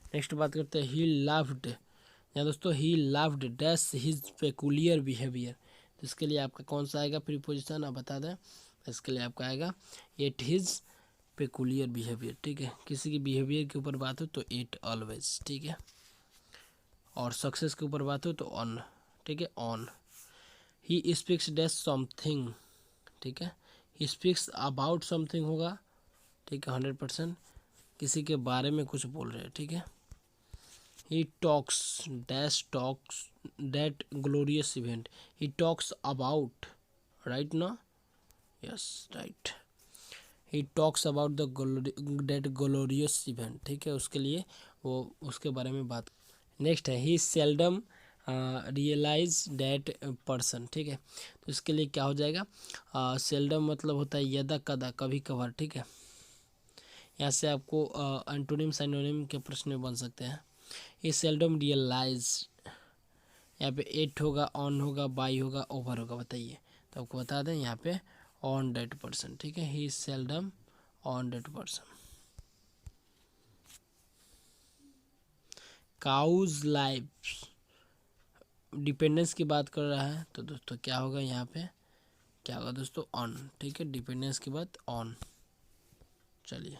नेक्स्ट बात करते हैं, ही लाफ्ड, यहाँ दोस्तों he laughed dash his peculiar behaviour, तो इसके लिए आपका कौन सा आएगा प्रीपोजिशन, आप बता दें। इसके लिए आपका आएगा एट हिज पेकुलियर बिहेवियर, ठीक है। किसी की बिहेवियर के ऊपर बात हो तो एट ऑलवेज, ठीक है। और सक्सेस के ऊपर बात हो तो ऑन, ठीक है, on. He speaks dash something, ठीक है, ही स्पीक्स अबाउट समथिंग होगा, ठीक है, 100%, किसी के बारे में कुछ बोल रहे हैं, ठीक है। He talks dash talks that glorious event, he talks about, right ना, yes right, he talks about the that glorious event, ठीक है, उसके लिए वो उसके बारे में बात। नेक्स्ट है, he seldom realise that person, ठीक है, तो इसके लिए क्या हो जाएगा, सेल्डम मतलब होता है यदा कदा, कभी कभार, ठीक है। यहाँ से आपको एंटोनिम साइनोनिम के प्रश्न में बन सकते हैं। ही सेल्डम रियलाइज, यहाँ पे एट होगा, ऑन होगा, बाई होगा, ओवर होगा, बताइए। तो आपको बता दें यहाँ पे ऑन दैट पर्सन, ठीक है, he seldom on that person. Cause life dependence की बात कर रहा है, तो दोस्तों क्या होगा यहाँ पे, क्या होगा दोस्तों ऑन, ठीक है, डिपेंडेंस के बाद ऑन। चलिए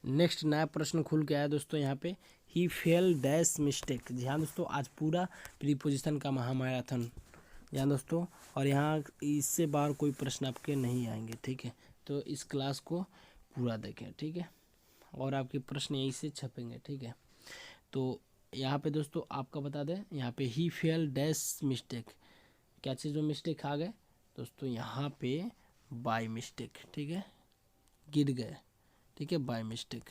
नेक्स्ट नया प्रश्न खुल के आया दोस्तों, यहाँ पे ही फेल डैश मिस्टेक, ध्यान दोस्तों आज पूरा प्रीपोजिशन का महामैराथन, ध्यान दोस्तों, और यहाँ इससे बाहर कोई प्रश्न आपके नहीं आएंगे, ठीक है। तो इस क्लास को पूरा देखें, ठीक है, और आपके प्रश्न यहीं से छपेंगे, ठीक है। तो यहाँ पे दोस्तों आपका बता दें, यहाँ पे ही फेल डैश मिस्टेक, क्या चीज़ में मिस्टेक आ गए दोस्तों, यहाँ पे बाय मिस्टेक, ठीक है, गिर गए, ठीक है, by mistake.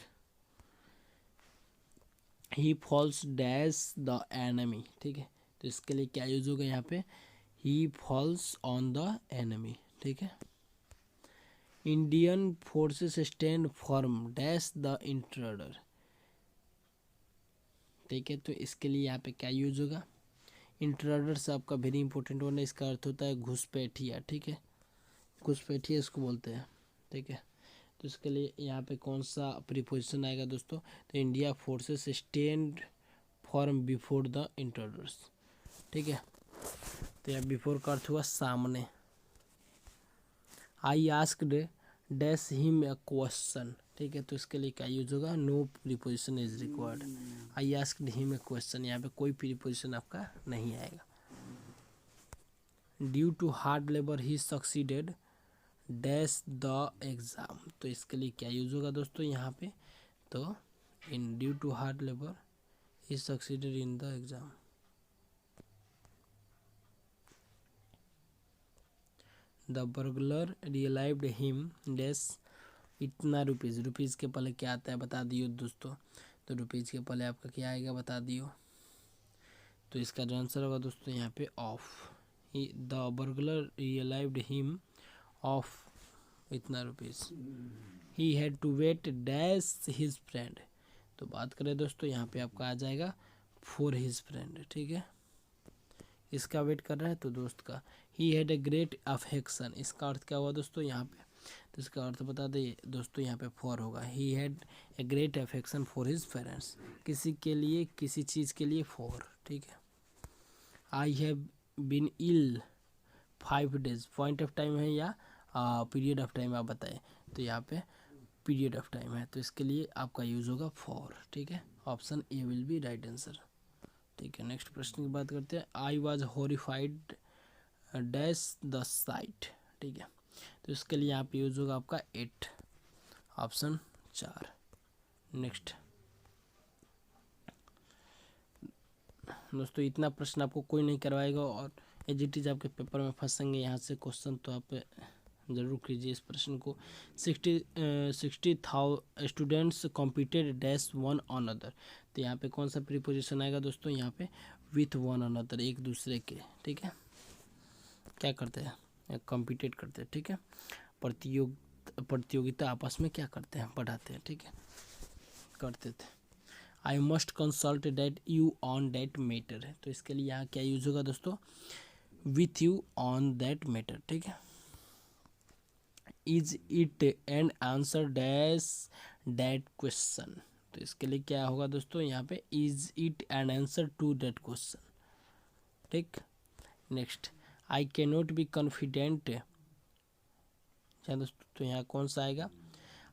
He falls dash the enemy, ठीक है, तो इसके लिए क्या यूज होगा यहाँ पे, ही फॉल्स ऑन द एनिमी, ठीक है। Indian forces stand firm dash the intruder, ठीक है, तो इसके लिए यहाँ पे क्या यूज होगा, इंट्रूडर से आपका वेरी इंपॉर्टेंट होना, इसका अर्थ होता है घुसपैठिया, ठीक है, घुसपैठिया इसको बोलते हैं, ठीक है। तो इसके लिए यहाँ पे कौन सा प्रीपोजिशन आएगा दोस्तों, तो India forces stand form before the intruders, ठीक है। तो यहाँ बिफोर का अर्थ हुआ सामने। I asked dash him a question, ठीक है, तो इसके लिए क्या यूज होगा, no preposition is required. I asked him a question, यहाँ पे कोई प्रीपोजिशन आपका नहीं आएगा। Due to hard labour he succeeded dash the exam, तो इसके लिए क्या यूज होगा दोस्तों यहाँ पे, तो in due to hard labour he succeeded in the exam. The burglar relieved him dash इतना रुपीज़, रुपीज़ के पहले क्या आता है बता दियो दोस्तों, तो रुपीज़ के पहले आपका क्या आएगा बता दियो, तो इसका जो आंसर होगा दोस्तों यहाँ पे of, the burglar relieved him of इतना rupees. He had to wait dash his friend, तो बात करें दोस्तों यहाँ पे आपका आ जाएगा फॉर हिज फ्रेंड, ठीक है, इसका वेट कर रहा है तो दोस्त का। He had a great affection, इसका अर्थ क्या हुआ दोस्तों यहाँ पे, तो इसका अर्थ बता दें दोस्तों यहाँ पे फॉर होगा। He had a great affection for his parents, किसी के लिए किसी चीज़ के लिए फॉर, ठीक है। I have been ill 5 days, point of time है या पीरियड ऑफ टाइम आप बताएं, तो यहाँ पे पीरियड ऑफ टाइम है, तो इसके लिए आपका यूज होगा फॉर। ठीक है, option A will be right answer. ठीक है, नेक्स्ट प्रश्न की बात करते हैं। I was horrified dash the site. ठीक है, तो इसके लिए यहाँ पे यूज होगा आपका 8, ऑप्शन 4। नेक्स्ट दोस्तों, इतना प्रश्न आपको कोई नहीं करवाएगा और एज इट इज आपके पेपर में फंसेंगे यहाँ से क्वेश्चन, तो आप ज़रूर कीजिए इस प्रश्न को। 60,000 students competed dash one on other. तो यहाँ पे कौन सा प्रीपोजिशन आएगा दोस्तों? यहाँ पे विथ वन अनदर, एक दूसरे के। ठीक है, क्या करते हैं? कॉम्पिटेट करते हैं। ठीक है, प्रतियोगिता आपस में क्या करते हैं? बढ़ाते हैं। ठीक है, करते थे। I must consult that you on that matter है, तो इसके लिए यहाँ क्या यूज होगा दोस्तों? With you on that matter. ठीक है, is it and answer dash that question, तो इसके लिए क्या होगा दोस्तों? यहाँ पे is it and answer to that question. ठीक, next I can not be confident. क्या दोस्तों? तो यहाँ कौन सा आएगा?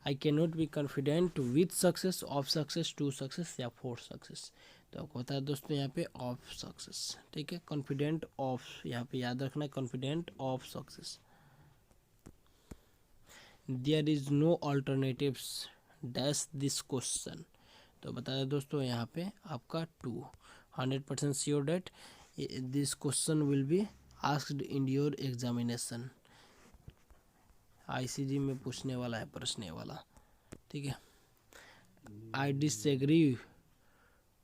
I can not be confident with success, of success, to success या फोर सक्सेस। तो आपको बता दोस्तों यहाँ पे ऑफ सक्सेस। ठीक है, कॉन्फिडेंट ऑफ, यहाँ पे याद रखना है confident of success. There is no alternatives dash this question, तो बता दें दोस्तों यहाँ पे आपका 2, 100% sure that this question will be asked in your examination. ICG में पूछने वाला है प्रश्न ये वाला। ठीक है, I disagree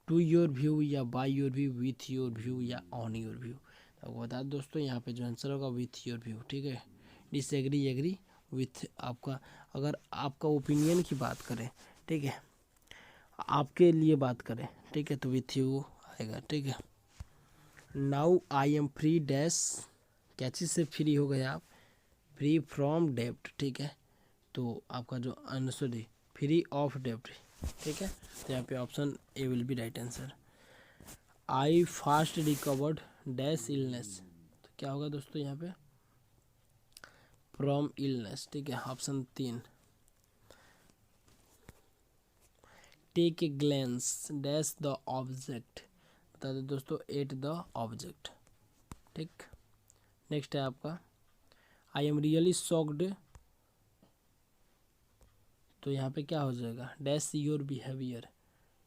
to your view या by your view, with your view या ऑन योर व्यू। तो आपको बता दोस्तों यहाँ पे जो आंसर होगा विथ योर व्यू। ठीक है, डिसएग्री, एग्री, विथ आपका, अगर आपका ओपिनियन की बात करें, ठीक है, आपके लिए बात करें, ठीक है, तो विथ यू आएगा। ठीक है, now I am free dash, क्या चीज़ से फ्री हो गए आप? फ्री फ्रॉम डेब्ट। ठीक है, तो आपका जो आंसर है फ्री ऑफ डेब्ट। ठीक है, तो यहाँ पे option A will be right answer. I fast recovered dash illness, तो क्या होगा दोस्तों यहाँ पे? From illness. ठीक है, option 3। Take a glance dash the object, बता दो दोस्तों एट द ऑब्जेक्ट। ठीक, नेक्स्ट है आपका आई एम रियली शॉक्ड, तो यहाँ पे क्या हो जाएगा? Dash your behaviour.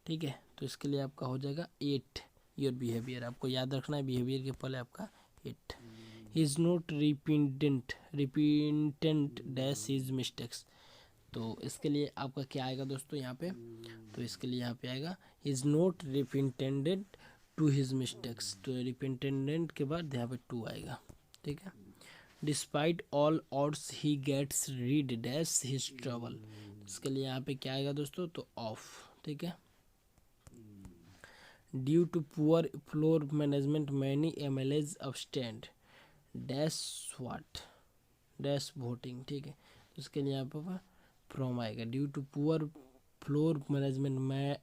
ठीक है, तो इसके लिए आपका हो जाएगा 8 योर बिहेवियर। आपको याद रखना है बिहेवियर के पहले आपका 8। He is not repentant dash his mistakes, तो इसके लिए आपका क्या आएगा दोस्तों यहाँ पे? तो इसके लिए यहाँ पे आएगा he is not repentant to his mistakes, तो रिपीटेंडेंट के बाद यहाँ पे 2 आएगा। ठीक है, despite all odds he gets rid dash his trouble, इसके लिए यहाँ पे क्या आएगा दोस्तों? तो ऑफ। ठीक है, due to poor floor management many MLAs abstained dash what, dash voting. ठीक है, तो इसके लिए यहाँ पर फ्रॉम आएगा। Due to poor floor management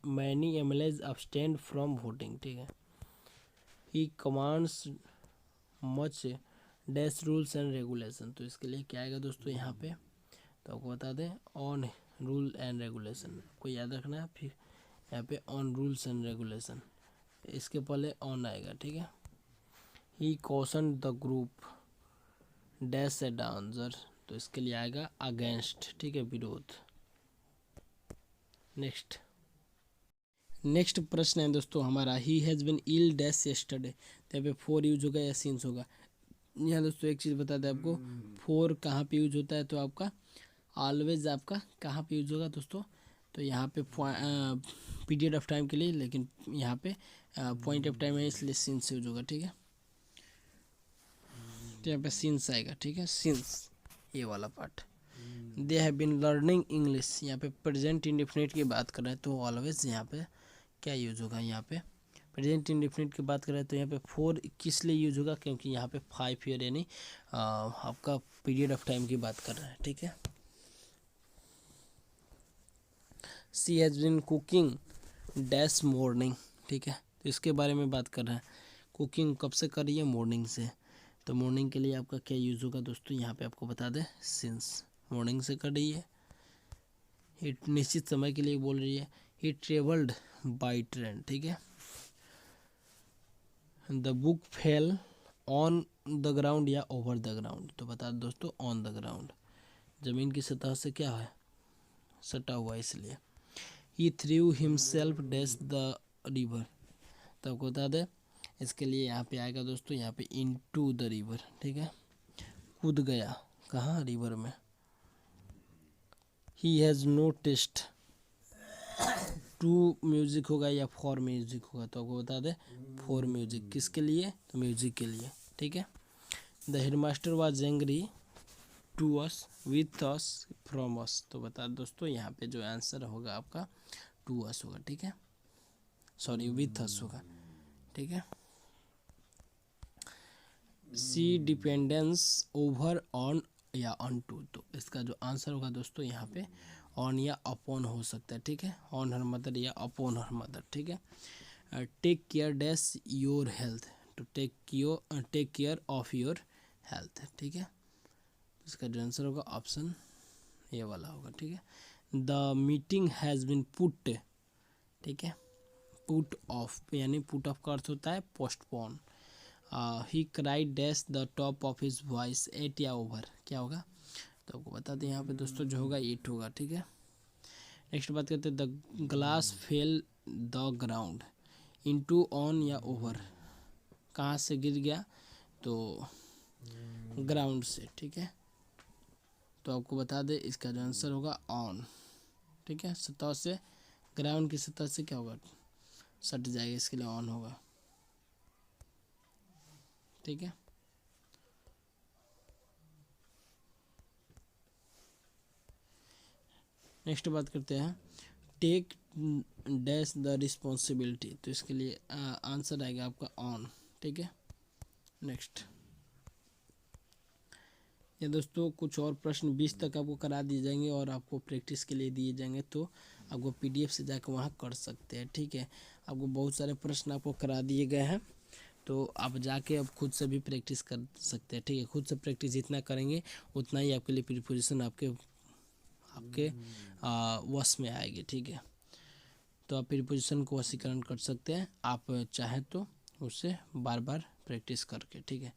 many MLAs abstained from voting. ठीक है, he commands much dash rules and regulation, तो इसके लिए क्या आएगा दोस्तों यहाँ पे? तो आपको बता दें ऑन रूल एंड रेगुलेशन, आपको याद रखना है। फिर यहाँ पे ऑन रूल्स एंड रेगुलेशन, इसके पहले ऑन आएगा। ठीक है, he caution the group dash a dancer, तो इसके लिए आएगा अगेंस्ट। ठीक है, विरोध। नेक्स्ट प्रश्न है दोस्तों हमारा, he has been ill dash yesterday, तो यहाँ पे 4 यूज होगा या सिंस होगा? यहाँ दोस्तों एक चीज़ बता दें आपको, 4 कहाँ पे यूज होता है? तो आपका ऑलवेज आपका कहाँ पे यूज होगा दोस्तों? तो यहाँ पे पीरियड ऑफ टाइम के लिए, लेकिन यहाँ पे पॉइंट ऑफ टाइम है इसलिए सिंस यूज होगा। ठीक है, तो यहाँ पे सिंस आएगा। ठीक है, सिंस ये वाला part. They have been learning English, यहाँ पे प्रेजेंट इंडेफिनिट की बात कर रहे हैं तो ऑलवेज यहाँ पे क्या यूज होगा? यहाँ पे प्रेजेंट इंडेफिनिट की बात कर रहे हैं तो यहाँ पे 4 किस लिए यूज होगा? क्योंकि यहाँ पे 5 ईयर यानी आपका पीरियड ऑफ टाइम की बात कर रहे हैं। ठीक है, she has been cooking dash morning. ठीक है, तो इसके बारे में बात कर रहे हैं। कुकिंग कब से कर रही है? मॉर्निंग से, तो मॉर्निंग के लिए आपका क्या यूज़ होगा दोस्तों? यहाँ पे आपको बता दें सिंस, मॉर्निंग से कर रही है। हिट निश्चित समय के लिए बोल रही है। ही ट्रेवल्ड बाई ट्रेन, ठीक है। The book fell on the ground या ओवर द ग्राउंड, तो बता दो दोस्तों ऑन द ग्राउंड, जमीन की सतह से क्या है, सटा हुआ इसलिए। He threw himself dash the river, तो आपको बता दें इसके लिए यहाँ पे आएगा दोस्तों, यहाँ पे इनटू द रिवर, ठीक है। कूद गया कहाँ, रिवर में। He has no taste, to music होगा या फॉर म्यूजिक होगा, तो आपको बता दें फॉर म्यूजिक, किसके लिए, तो म्यूजिक के लिए, ठीक है। The headmaster was angry to us with us from us, तो बता दोस्तों यहाँ पे जो आंसर होगा आपका टू अस होगा, ठीक है, सॉरी विथ अस होगा, ठीक है। सी डिपेंडेंस ओवर ऑन या ऑन टू, तो इसका जो आंसर होगा दोस्तों यहाँ पे ऑन या अपॉन हो सकता है, ठीक है, ऑन हर मदर या अपॉन हर मदर, ठीक है। Take care dash your health, to take care of your health, ठीक है, इसका जो आंसर होगा ऑप्शन ये वाला होगा, ठीक है। The meeting has been put, ठीक है, पुट ऑफ यानी पुट ऑफ का अर्थ होता है postpone. He cried dash the top of his voice at या ओवर, क्या होगा, तो आपको बता दें यहाँ पे दोस्तों जो होगा 8 होगा, ठीक है। नेक्स्ट बात करते हैं, the glass fail the ground into on या ओवर, कहाँ से गिर गया, तो ग्राउंड से, ठीक है, तो आपको बता दें इसका जो आंसर होगा ऑन, ठीक है, सतह से, ग्राउंड की सतह से क्या होगा, सट जाएगा, इसके लिए ऑन होगा, ठीक है। नेक्स्ट बात करते हैं, टेक डैश द रिस्पॉन्सिबिलिटी, तो इसके लिए आंसर आएगा आपका ऑन, ठीक है। नेक्स्ट ये दोस्तों कुछ और प्रश्न 20 तक आपको करा दिए जाएंगे और आपको प्रैक्टिस के लिए दिए जाएंगे, तो आपको पीडीएफ से जाकर वहाँ कर सकते हैं, ठीक है। आपको बहुत सारे प्रश्न आपको करा दिए गए हैं, तो आप जाके अब खुद से भी प्रैक्टिस कर सकते हैं, ठीक है। खुद से प्रैक्टिस जितना करेंगे उतना ही आपके लिए प्रिपरेशन आपके वश में आएगी, ठीक है। तो आप प्रिपरेशन को वशीकरण कर सकते हैं, आप चाहें तो उससे बार बार प्रैक्टिस करके, ठीक है।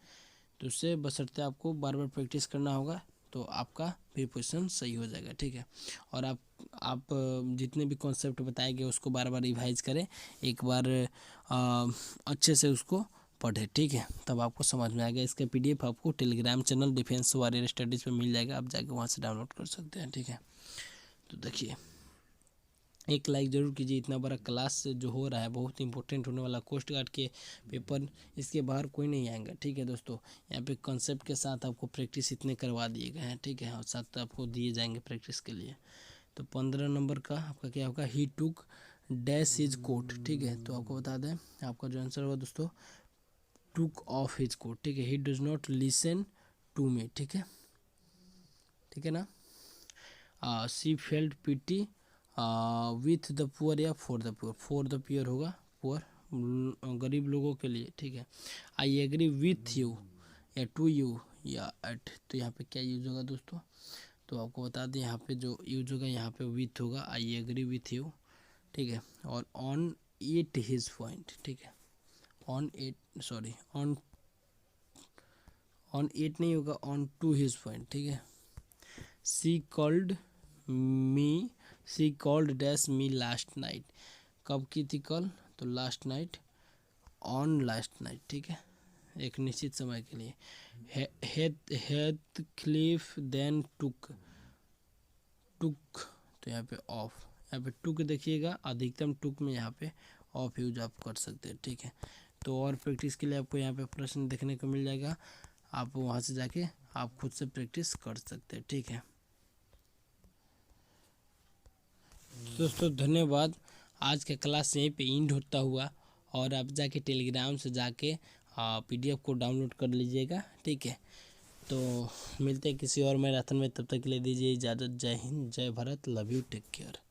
तो उससे बशर्ते आपको बार बार प्रैक्टिस करना होगा, तो आपका प्रिपरेशन सही हो जाएगा, ठीक है। और आप जितने भी कॉन्सेप्ट बताए गए उसको बार बार रिवाइज करें, एक बार अच्छे से उसको पढ़े, ठीक है, तब आपको समझ में आएगा। इसका पीडीएफ आपको Telegram channel defence warrior studies पे मिल जाएगा, आप जाके वहाँ से डाउनलोड कर सकते हैं, ठीक है। तो देखिए एक लाइक ज़रूर कीजिए, इतना बड़ा क्लास जो हो रहा है बहुत इंपॉर्टेंट होने वाला, कोस्ट गार्ड के पेपर, इसके बाहर कोई नहीं आएगा, ठीक है दोस्तों। यहाँ पे कॉन्सेप्ट के साथ आपको प्रैक्टिस इतने करवा दिए गए हैं, ठीक है, और साथ आपको दिए जाएंगे प्रैक्टिस के लिए। तो 15 नंबर का आपका क्या होगा, ही टुक डैश हिज कोट, ठीक है, तो आपको बता दें आपका जो आंसर होगा दोस्तों टुक ऑफ हिज कोट, ठीक है। He does not listen to me, ठीक है, ठीक है ना। She felt pity with the poor या for the poor, for the poor होगा, पुअर गरीब लोगों के लिए, ठीक है। आई एग्री विथ यू या टू यू या एट, तो यहाँ पे क्या यूज होगा दोस्तों, तो आपको बता दें यहाँ पे जो यूज होगा यहाँ पे विथ होगा, आई एग्री विथ यू, ठीक है। और ऑन इट हिज पॉइंट, ठीक है, on it sorry on it नहीं होगा, ऑन टू हिज पॉइंट, ठीक है। She called dash me last night, कब की थी कल, तो last night, on last night, ठीक है, एक निश्चित समय के लिए। हेथक्लिफ देन टुक, तो यहाँ पे ऑफ, यहाँ पे टुक देखिएगा, अधिकतम टुक में यहाँ पे ऑफ यूज आप कर सकते हैं, ठीक है। तो और प्रैक्टिस के लिए आपको यहाँ पे प्रश्न देखने को मिल जाएगा, आप वहाँ से जाके आप खुद से प्रैक्टिस कर सकते हैं, ठीक है दोस्तों। धन्यवाद, आज का क्लास यहीं पे एंड होता हुआ, और आप जाके टेलीग्राम से जाके पीडीएफ को डाउनलोड कर लीजिएगा, ठीक है। तो मिलते हैं किसी और मैराथन में, तब तक के लिए दीजिए इजाज़त। जय हिंद, जय Bharat, love you, take care.